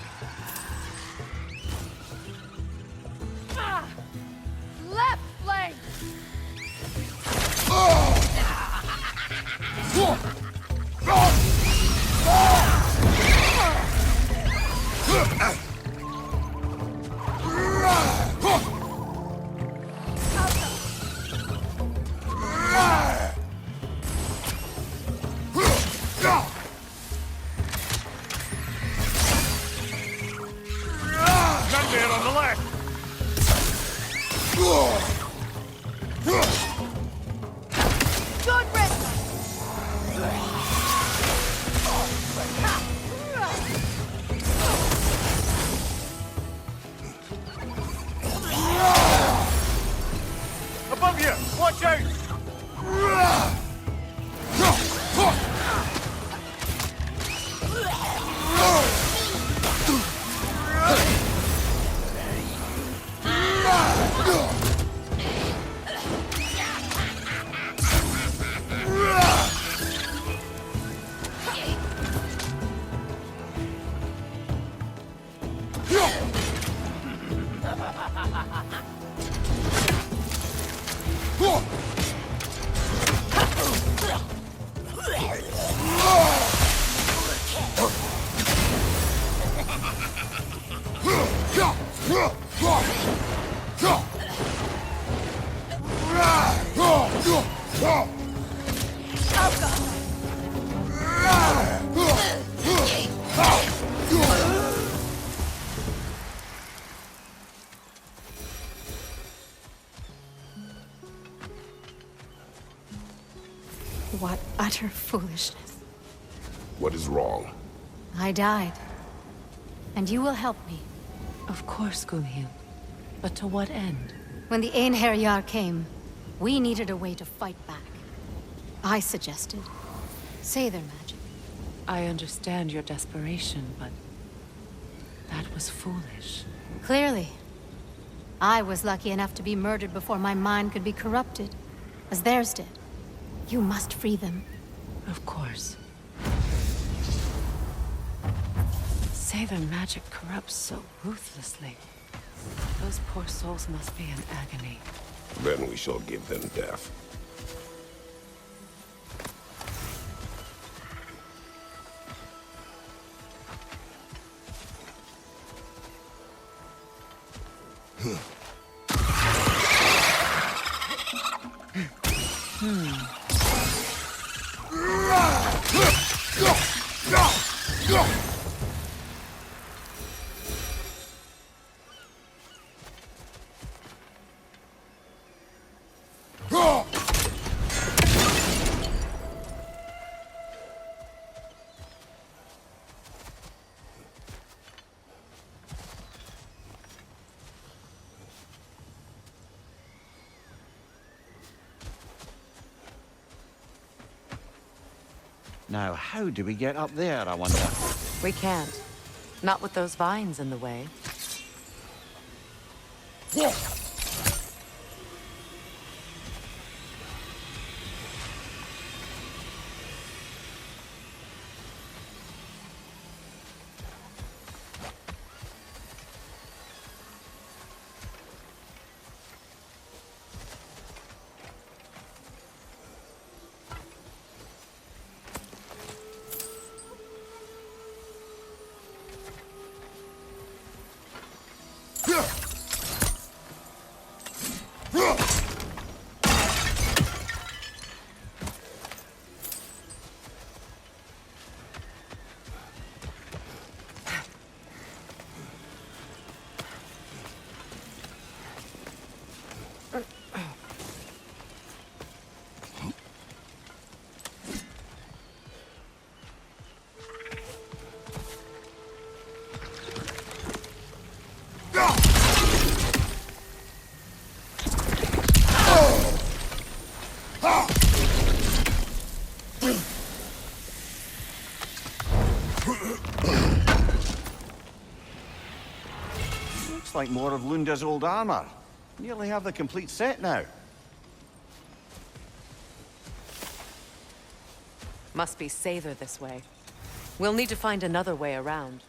Speaker 8: Left flank!
Speaker 6: Gunman on the left!
Speaker 8: Good riddance!
Speaker 6: Above you! Watch out!
Speaker 12: What utter foolishness.
Speaker 2: What is wrong?
Speaker 12: I died. And you will help me.
Speaker 1: Of course, Gunhild. But to what end?
Speaker 12: When the Einherjar came, we needed a way to fight back. I suggested Seidr magic.
Speaker 1: I understand your desperation, but that was foolish.
Speaker 12: Clearly. I was lucky enough to be murdered before my mind could be corrupted, as theirs did. You must free them.
Speaker 1: Of course. Seidr magic corrupts so ruthlessly. Those poor souls must be in agony.
Speaker 2: Then we shall give them death.
Speaker 11: Now, how do we get up there, I wonder?
Speaker 1: We can't. Not with those vines in the way.
Speaker 11: Looks like more of Lunda's old armor. Nearly have the complete set now.
Speaker 1: Must be Seidr this way. We'll need to find another way around.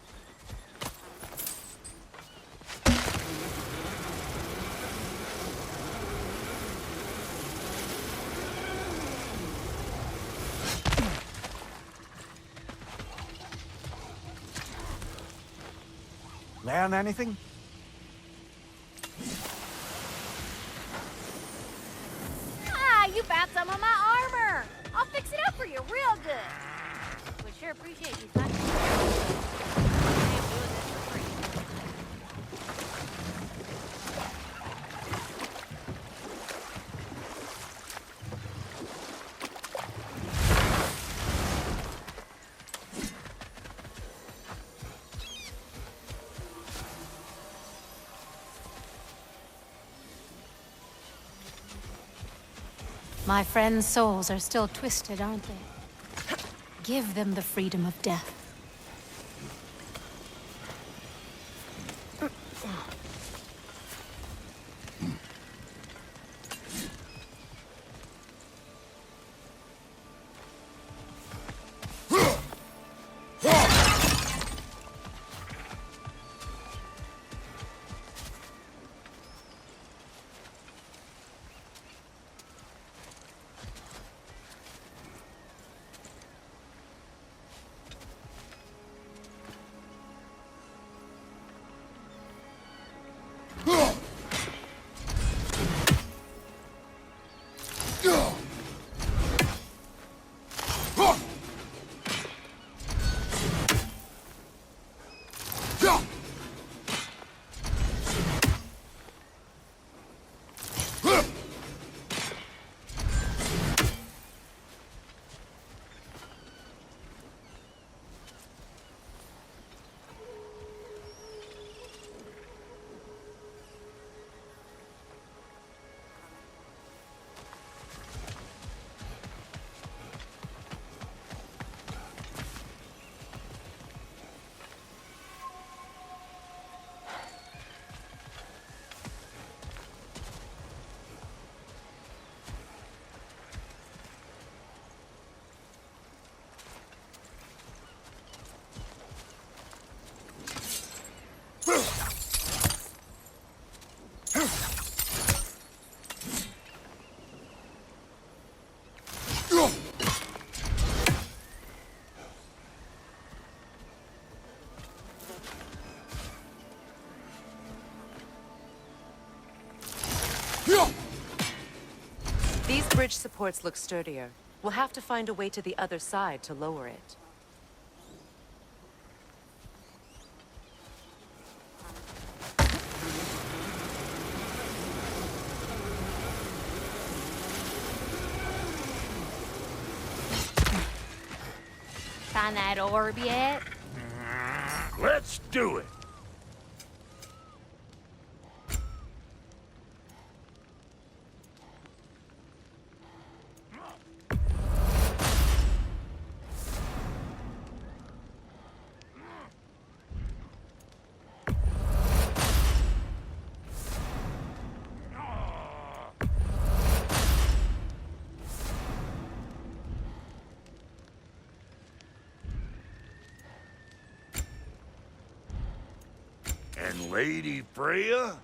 Speaker 7: Learn anything?
Speaker 8: Ah, you found some of my armor! I'll fix it up for you real good. Would sure appreciate you finding it. I am doing this for free.
Speaker 12: My friends' souls are still twisted, aren't they? Give them the freedom of death.
Speaker 1: These bridge supports look sturdier. We'll have to find a way to the other side to lower it.
Speaker 8: Find that orb yet?
Speaker 6: Let's do it. And Lady Freya?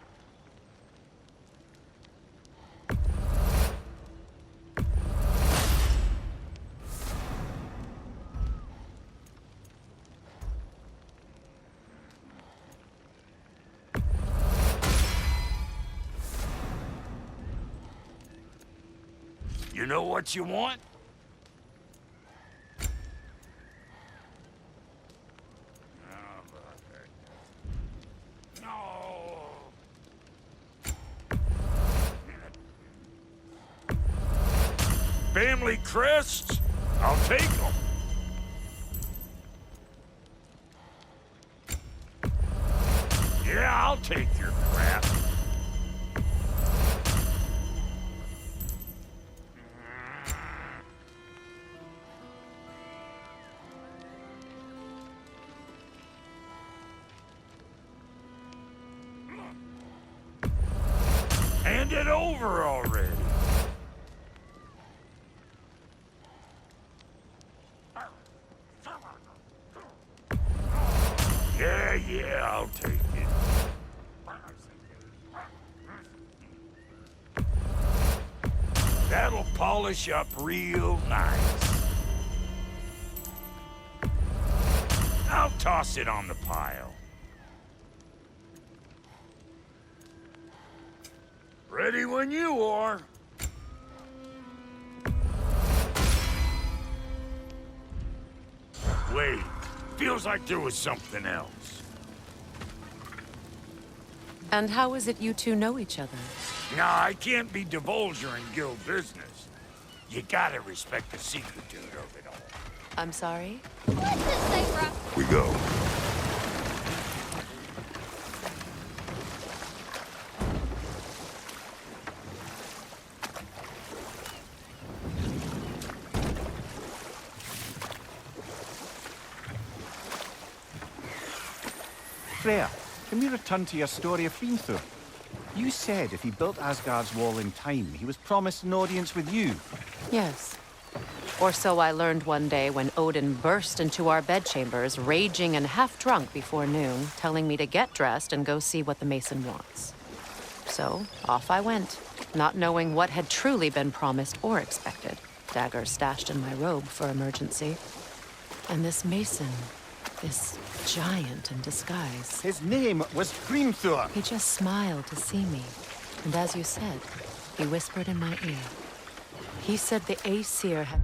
Speaker 6: You know what you want? Family crests? I'll take them. Yeah, I'll take your crap. Hand it over already. Yeah, I'll take it. That'll polish up real nice. I'll toss it on the pile. Ready when you are. Wait, feels like there was something else.
Speaker 1: And how is it you two know each other?
Speaker 6: Nah, I can't be divulger in guild business. You gotta respect the secretude of it all.
Speaker 1: I'm sorry?
Speaker 8: What's this say, bro?
Speaker 2: We go.
Speaker 7: Freya, can we return to your story of Hrimthur? You said if he built Asgard's wall in time, he was promised an audience with you.
Speaker 1: Yes. Or so I learned one day when Odin burst into our bedchambers, raging and half-drunk before noon, telling me to get dressed and go see what the Mason wants. So, off I went, not knowing what had truly been promised or expected. Dagger stashed in my robe for emergency. And this Mason, this giant in disguise.
Speaker 7: His name was Hrimthur.
Speaker 1: He just smiled to see me. And as you said, he whispered in my ear. He said the Aesir had...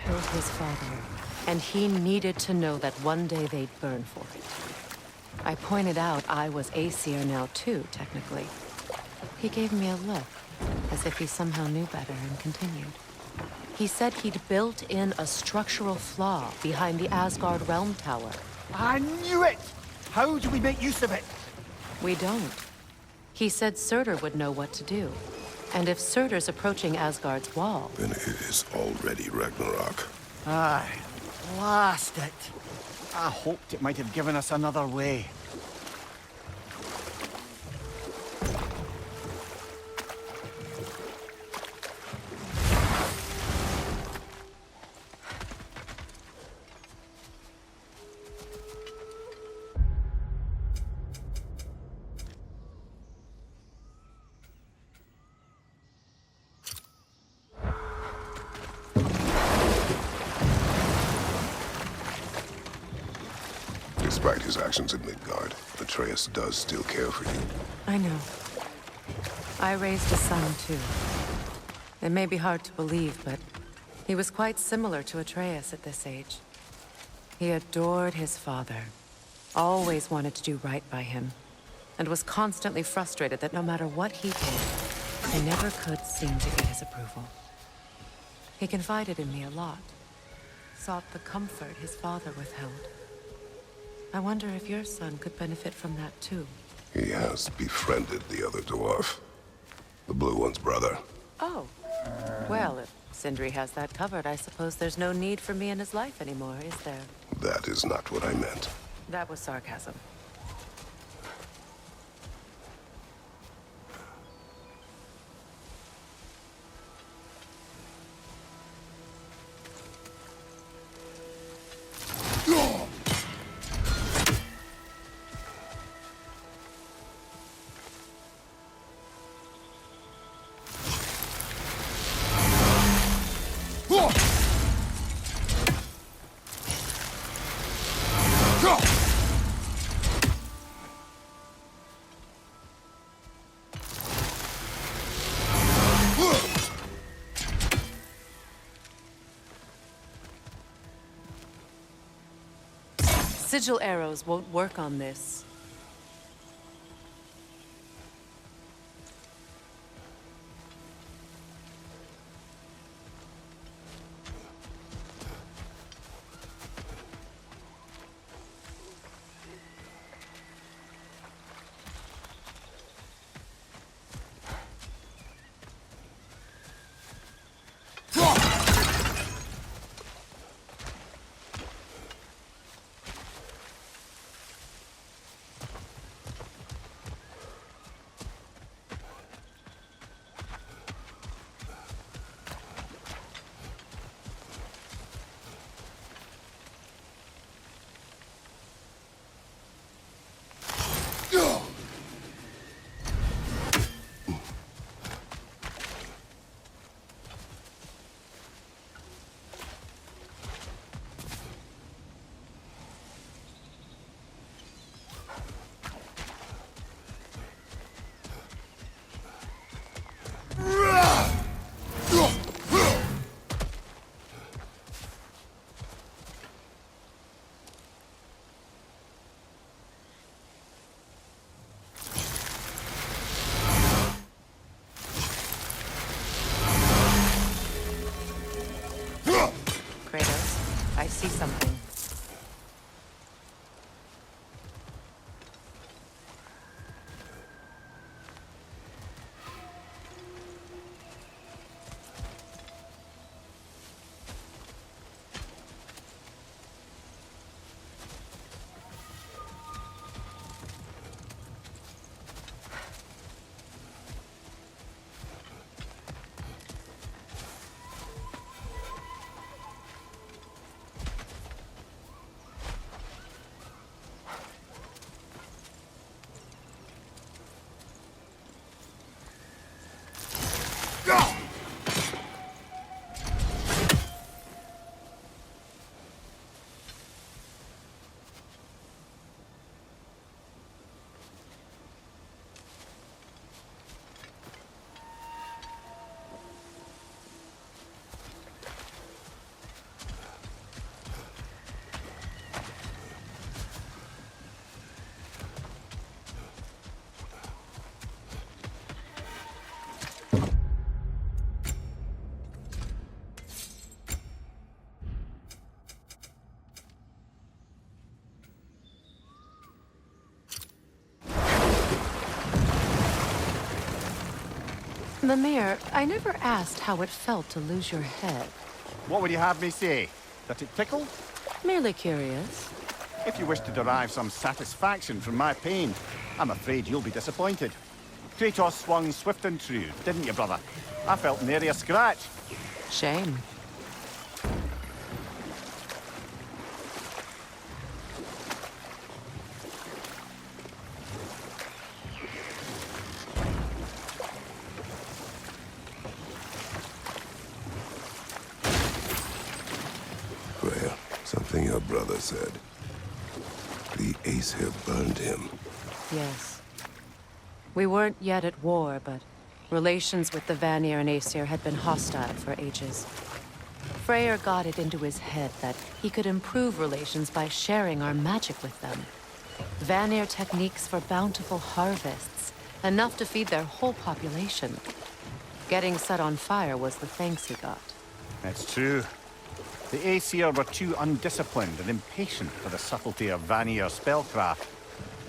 Speaker 1: killed his father, and he needed to know that one day they'd burn for it. I pointed out I was Aesir now too, technically. He gave me a look, as if he somehow knew better, and continued. He said he'd built in a structural flaw behind the Asgard Realm Tower.
Speaker 7: I knew it! How do we make use of it?
Speaker 1: We don't. He said Surtur would know what to do. And if Surtur's approaching Asgard's wall...
Speaker 2: Then it is already Ragnarok.
Speaker 7: Aye. Blast it! I hoped it might have given us another way.
Speaker 2: Despite his actions in Midgard, Atreus does still care for you.
Speaker 1: I know. I raised a son, too. It may be hard to believe, but he was quite similar to Atreus at this age. He adored his father, always wanted to do right by him, and was constantly frustrated that no matter what he did, he never could seem to get his approval. He confided in me a lot, sought the comfort his father withheld. I wonder if your son could benefit from that, too.
Speaker 2: He has befriended the other dwarf. The blue one's brother.
Speaker 1: Oh. Well, if Sindri has that covered, I suppose there's no need for me in his life anymore, is there?
Speaker 2: That is not what I meant.
Speaker 1: That was sarcasm. Sigil arrows won't work on this. Kratos, I see something. Mimir, I never asked how it felt to lose your head.
Speaker 7: What would you have me say? Did it tickle?
Speaker 1: Merely curious.
Speaker 7: If you wish to derive some satisfaction from my pain, I'm afraid you'll be disappointed. Kratos swung swift and true, didn't you, brother? I felt nary a scratch.
Speaker 1: Shame.
Speaker 2: Freya, something your brother said. The Aesir burned him.
Speaker 1: Yes. We weren't yet at war, but relations with the Vanir and Aesir had been hostile for ages. Freyr got it into his head that he could improve relations by sharing our magic with them. Vanir techniques for bountiful harvests, enough to feed their whole population. Getting set on fire was the thanks he got.
Speaker 7: It's true. The Aesir were too undisciplined and impatient for the subtlety of Vanir spellcraft.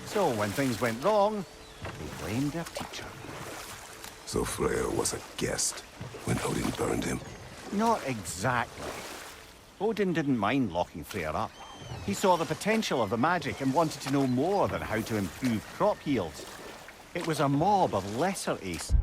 Speaker 7: So when things went wrong, they blamed their teacher.
Speaker 2: So Freya was a guest when Odin burned him?
Speaker 7: Not exactly. Odin didn't mind locking Freya up. He saw the potential of the magic and wanted to know more than how to improve crop yields. It was a mob of lesser Aesir.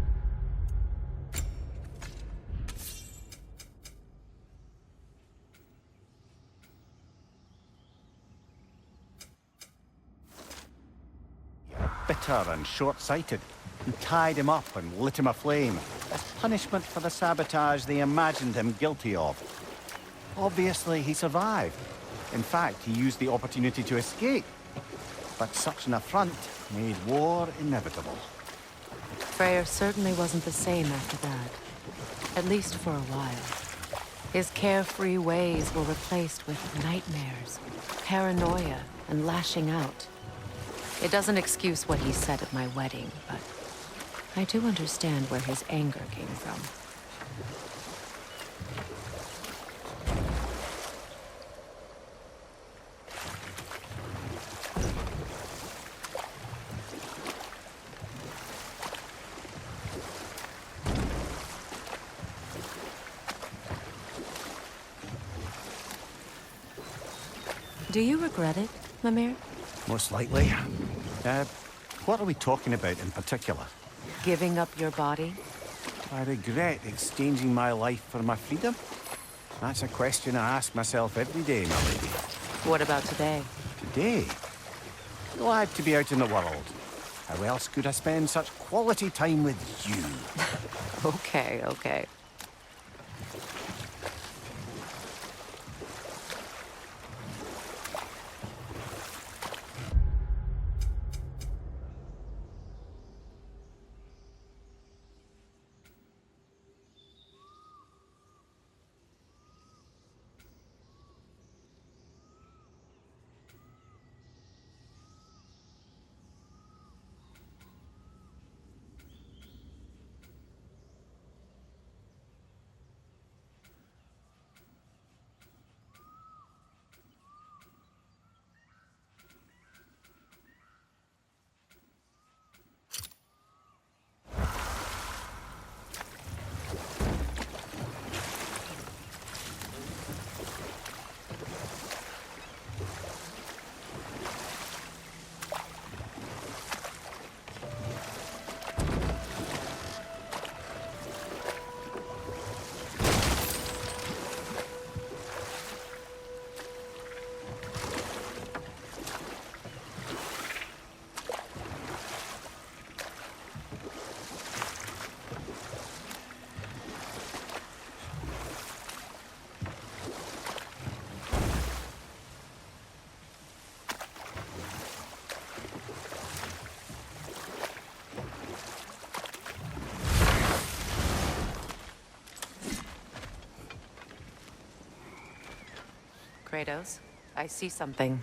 Speaker 7: Bitter and short-sighted, who tied him up and lit him aflame as punishment for the sabotage they imagined him guilty of. Obviously, he survived. In fact, he used the opportunity to escape. But such an affront made war inevitable.
Speaker 1: Freyr certainly wasn't the same after that. At least for a while. His carefree ways were replaced with nightmares, paranoia, and lashing out. It doesn't excuse what he said at my wedding, but I do understand where his anger came from. Do you regret it, Mimir?
Speaker 7: Most likely. What are we talking about in particular?
Speaker 1: Giving up your body?
Speaker 7: Do I regret exchanging my life for my freedom? That's a question I ask myself every day, my lady.
Speaker 1: What about today?
Speaker 7: Today? Glad to be out in the world. How else could I spend such quality time with you?
Speaker 1: Okay, okay. Kratos, I see something.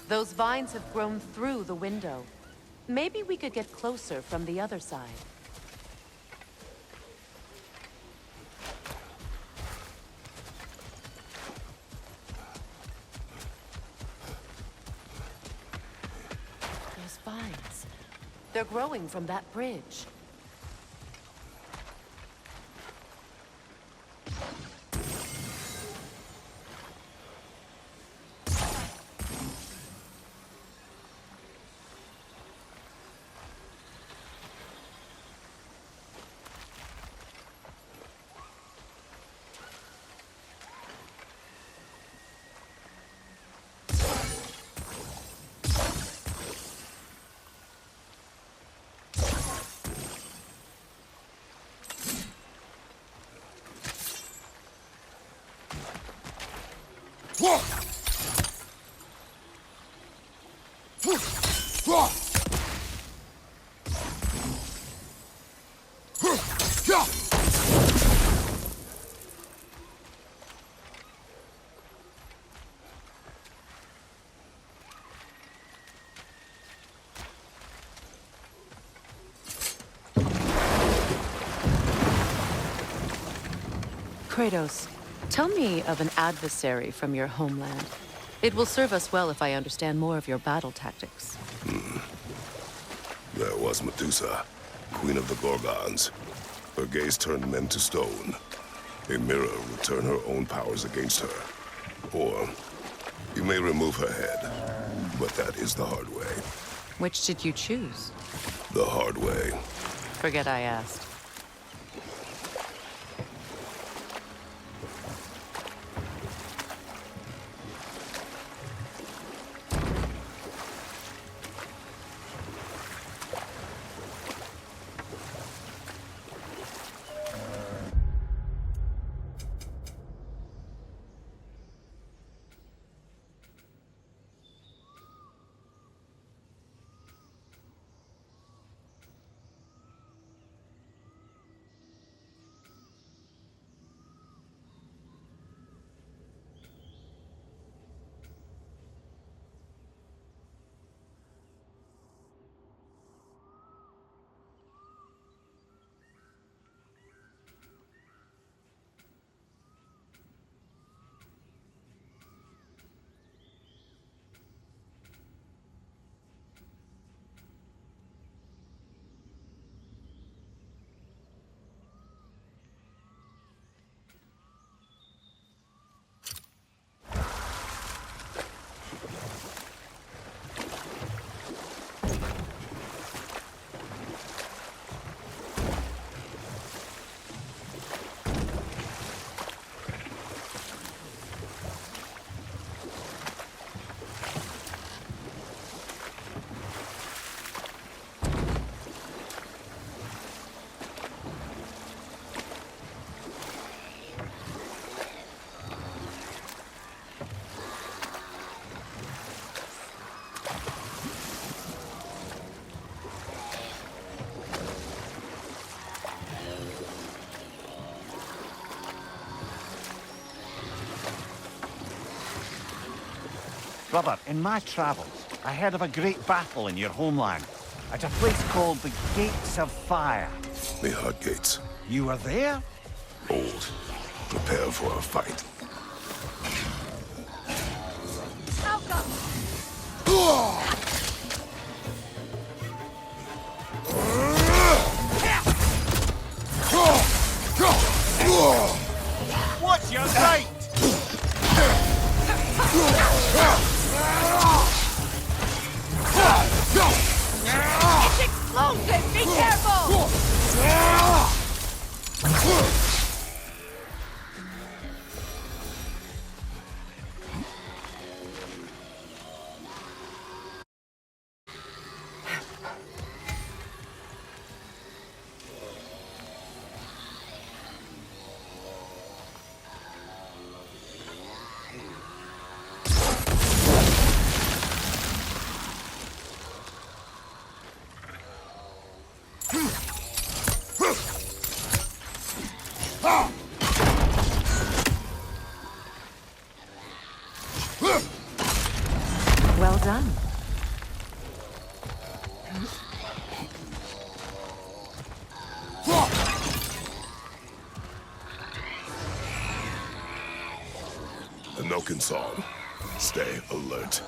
Speaker 1: Those vines have grown through the window. Maybe we could get closer from the other side. Those vines. They're growing from that bridge. Kratos, tell me of an adversary from your homeland. It will serve us well if I understand more of your battle tactics.
Speaker 2: There was Medusa, queen of the Gorgons. Her gaze turned men to stone. A mirror will turn her own powers against her. Or, you may remove her head, but that is the hard way.
Speaker 1: Which did you choose?
Speaker 2: The hard way.
Speaker 1: Forget I asked.
Speaker 7: Brother, in my travels, I heard of a great battle in your homeland. At a place called the Gates of Fire.
Speaker 2: The Hard Gates.
Speaker 7: You were there?
Speaker 2: Old. Prepare for a fight.
Speaker 11: What's your right?
Speaker 4: It's explosive! Be careful!
Speaker 3: Well done.
Speaker 2: The Noken song. Stay alert.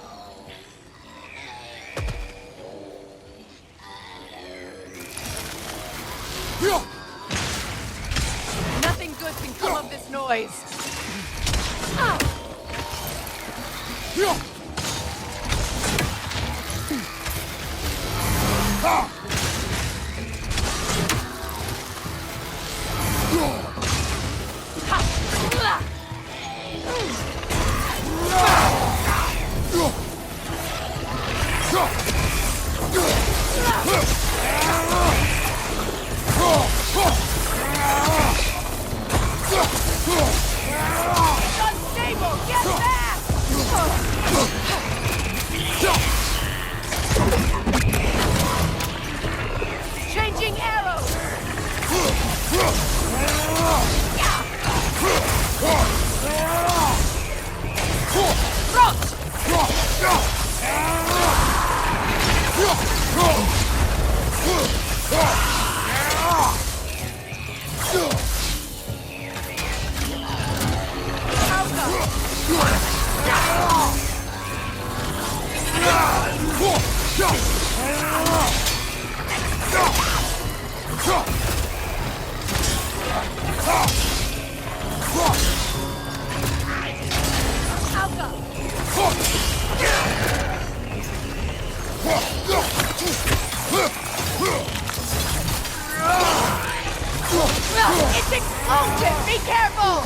Speaker 4: Nothing good can come of this noise. Unstable! Get back! Changing arrows! It's explosive! Be careful!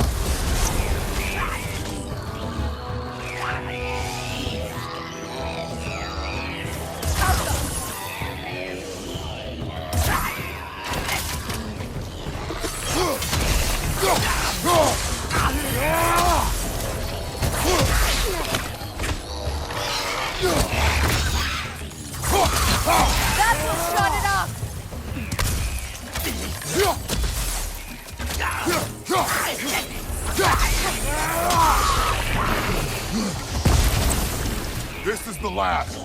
Speaker 4: That's what shut it up!
Speaker 2: This is the last.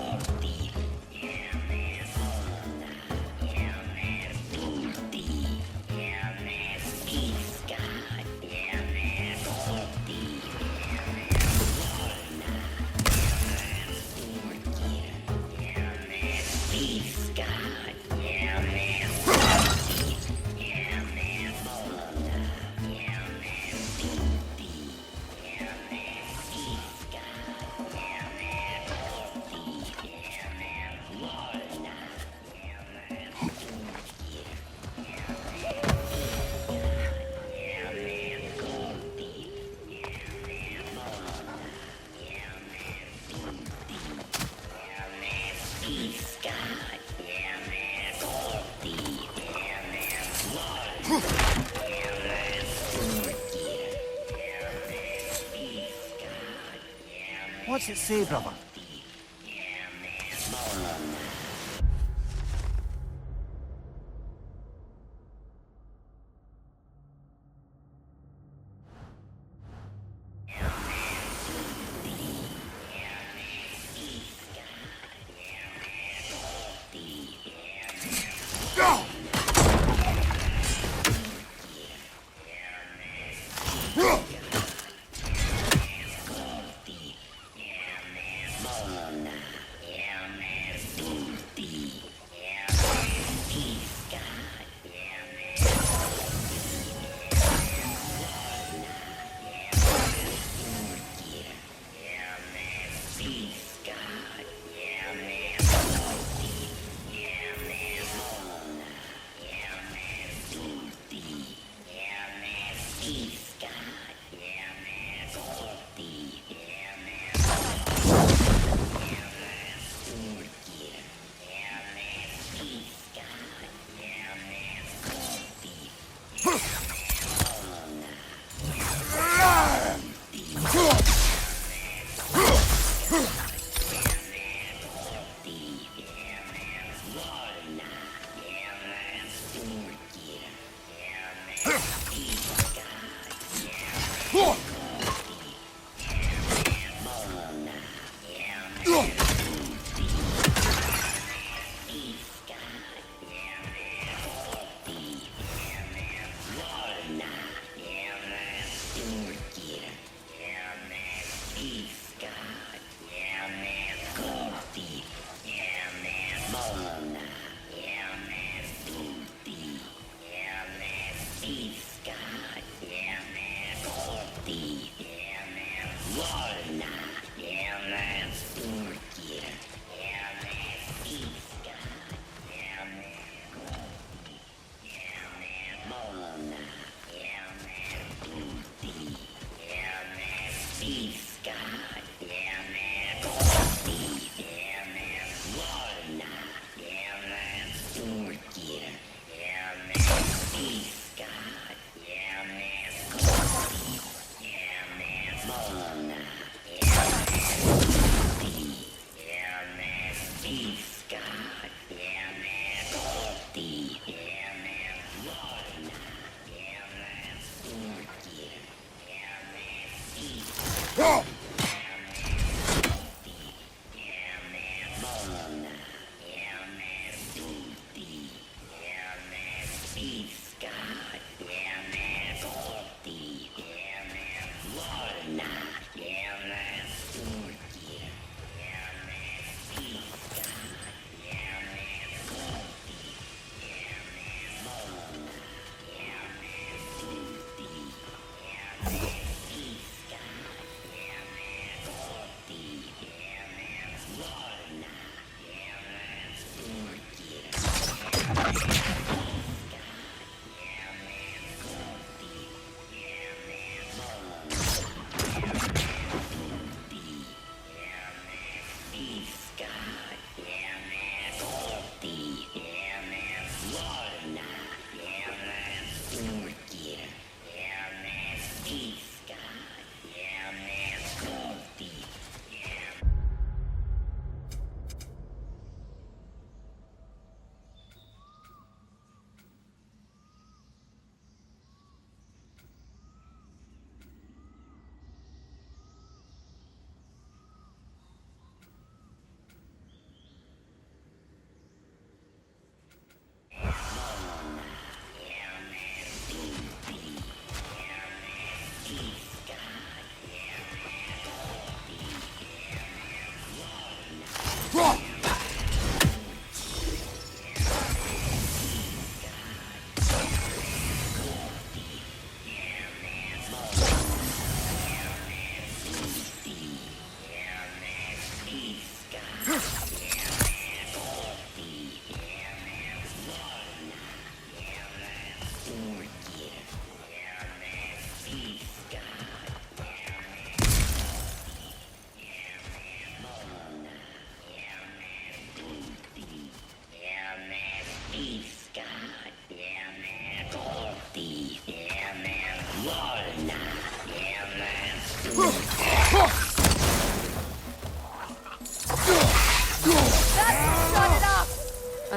Speaker 7: What's it say, brother?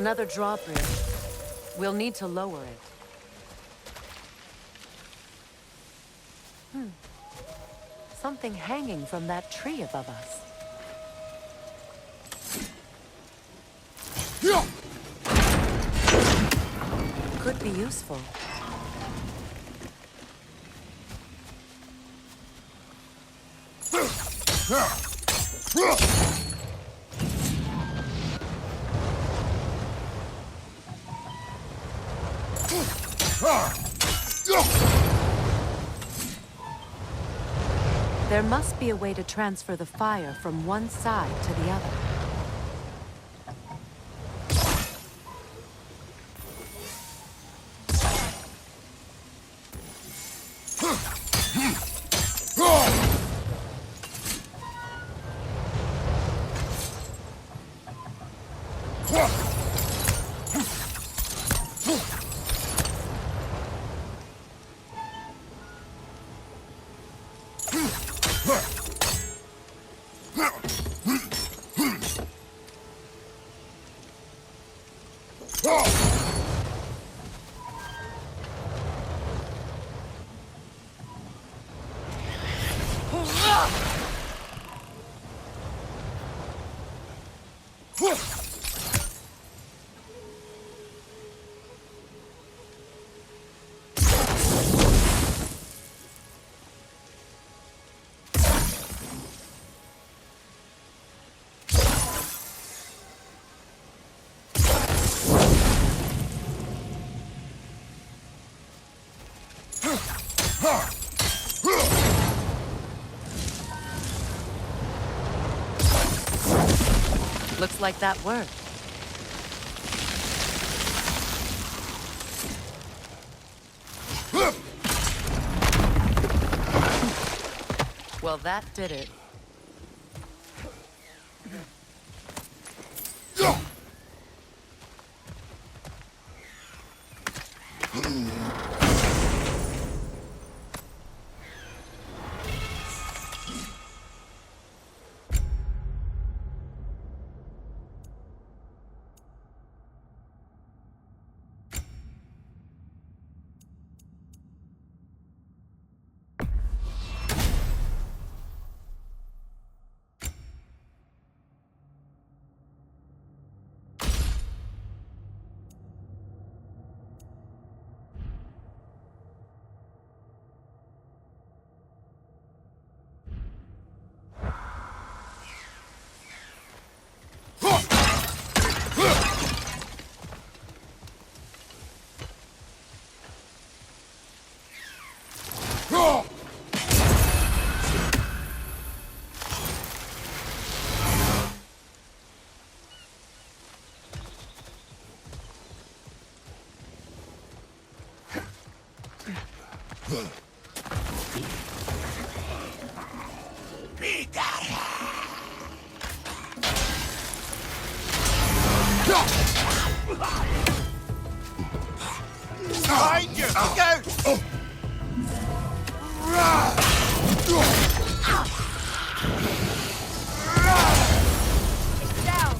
Speaker 1: Another drawbridge. We'll need to lower it. Something hanging from that tree above us. Could be useful. There must be a way to transfer the fire from one side to the other. Looks like that worked. Well, that did it.
Speaker 6: Behind you! Go!
Speaker 4: Down.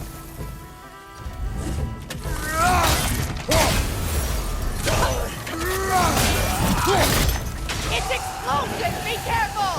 Speaker 4: It's explosive! Be careful!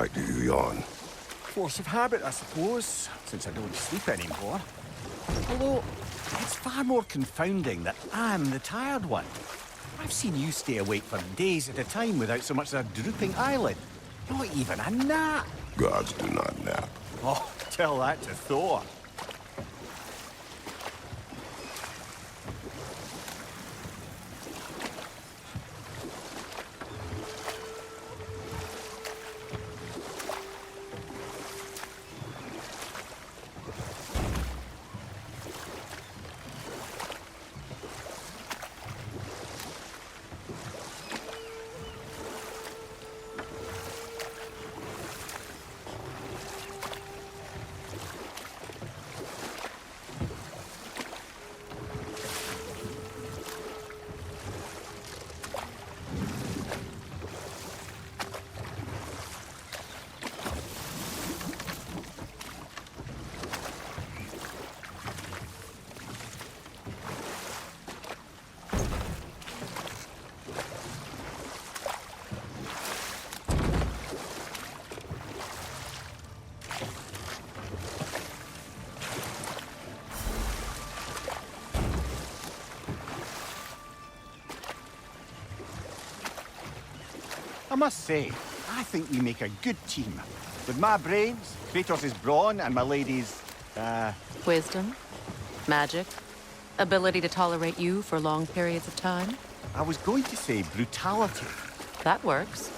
Speaker 2: Why do you yawn?
Speaker 7: Force of habit, I suppose, since I don't sleep anymore. Although, it's far more confounding that I'm the tired one. I've seen you stay awake for days at a time without so much as a drooping eyelid. Not even a nap.
Speaker 2: Gods do not nap.
Speaker 7: Oh, tell that to Thor. I must say, I think we make a good team. With my brains, Kratos' brawn, and my lady's,
Speaker 1: Wisdom, magic, ability to tolerate you for long periods of time.
Speaker 7: I was going to say brutality.
Speaker 1: That works.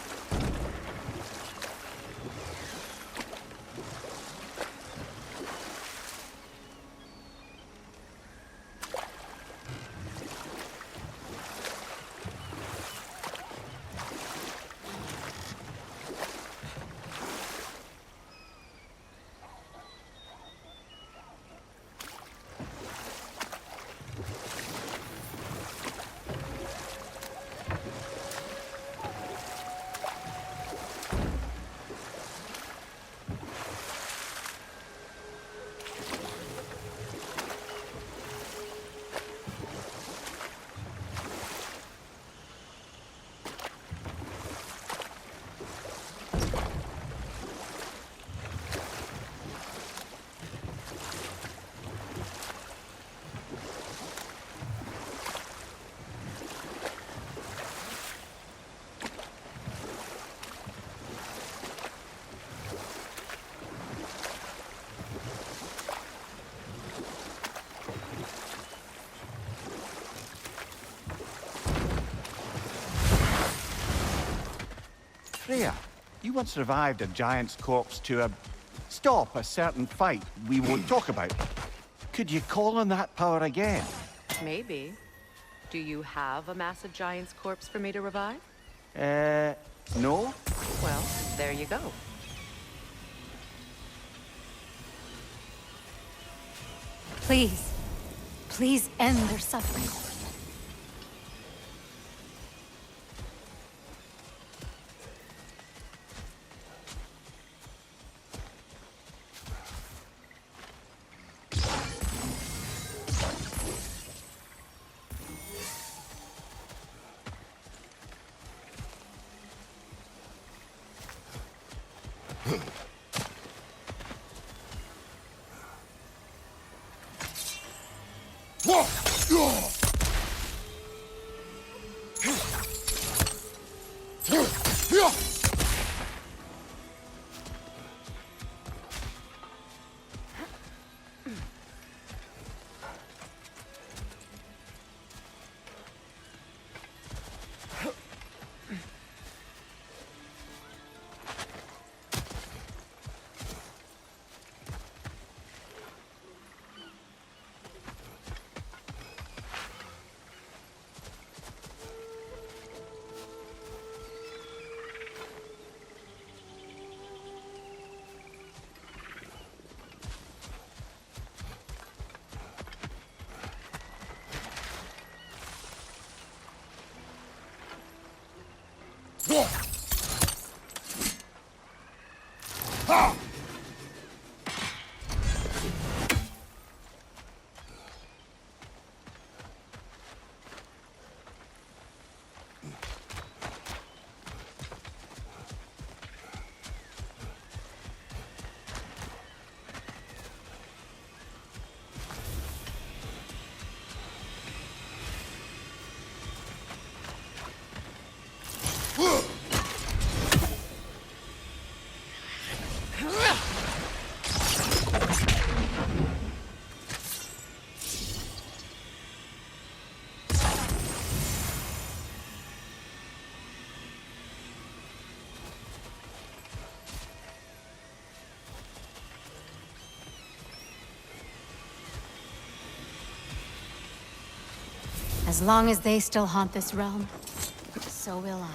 Speaker 7: Freya, you once revived a giant's corpse to stop a certain fight we won't talk about. Could you call on that power again?
Speaker 1: Maybe. Do you have a massive giant's corpse for me to revive?
Speaker 7: No?
Speaker 1: Well, there you go.
Speaker 12: Please, please end their suffering. As long as they still haunt this realm, so will I.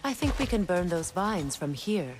Speaker 1: I think we can burn those vines from here.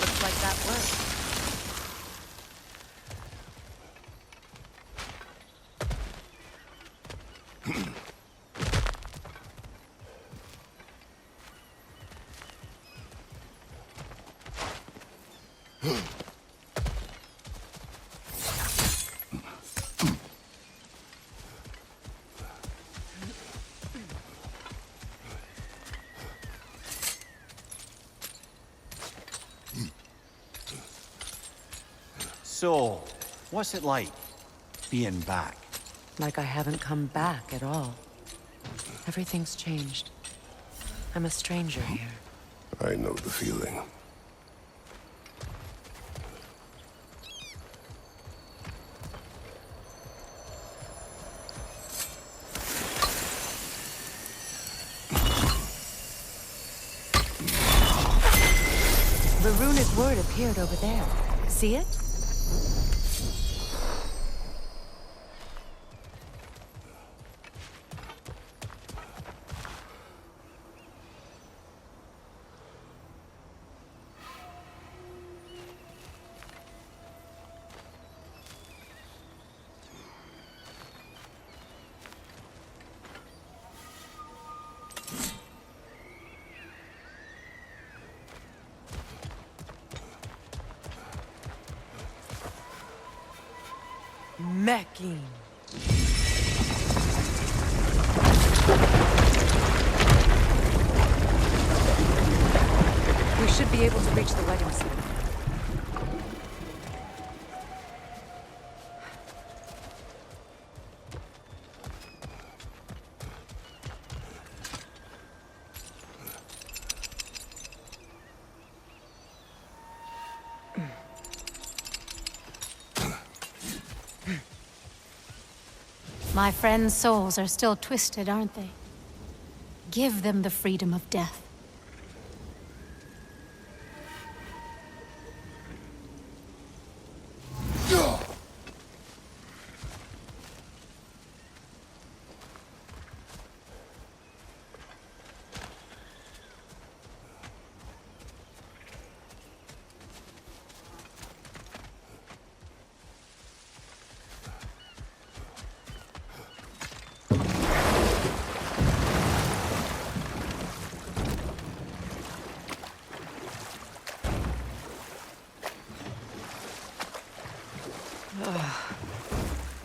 Speaker 1: Looks like that worked.
Speaker 7: So, what's it like, being back?
Speaker 1: Like I haven't come back at all. Everything's changed. I'm a stranger here.
Speaker 2: I know the feeling.
Speaker 1: The runic word appeared over there. See it? Macking. We should be able to reach the wedding soon.
Speaker 12: My friends' souls are still twisted, aren't they? Give them the freedom of death.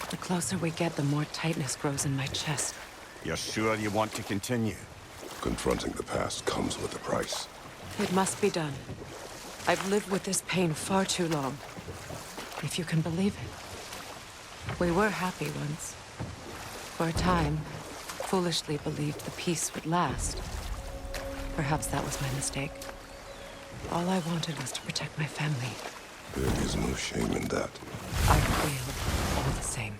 Speaker 1: The closer we get, the more tightness grows in my chest.
Speaker 11: You're sure you want to continue?
Speaker 2: Confronting the past comes with a price.
Speaker 1: It must be done. I've lived with this pain far too long. If you can believe it. We were happy once. For a time, foolishly believed the peace would last. Perhaps that was my mistake. All I wanted was to protect my family.
Speaker 2: There is no shame in that.
Speaker 1: I feel all the same.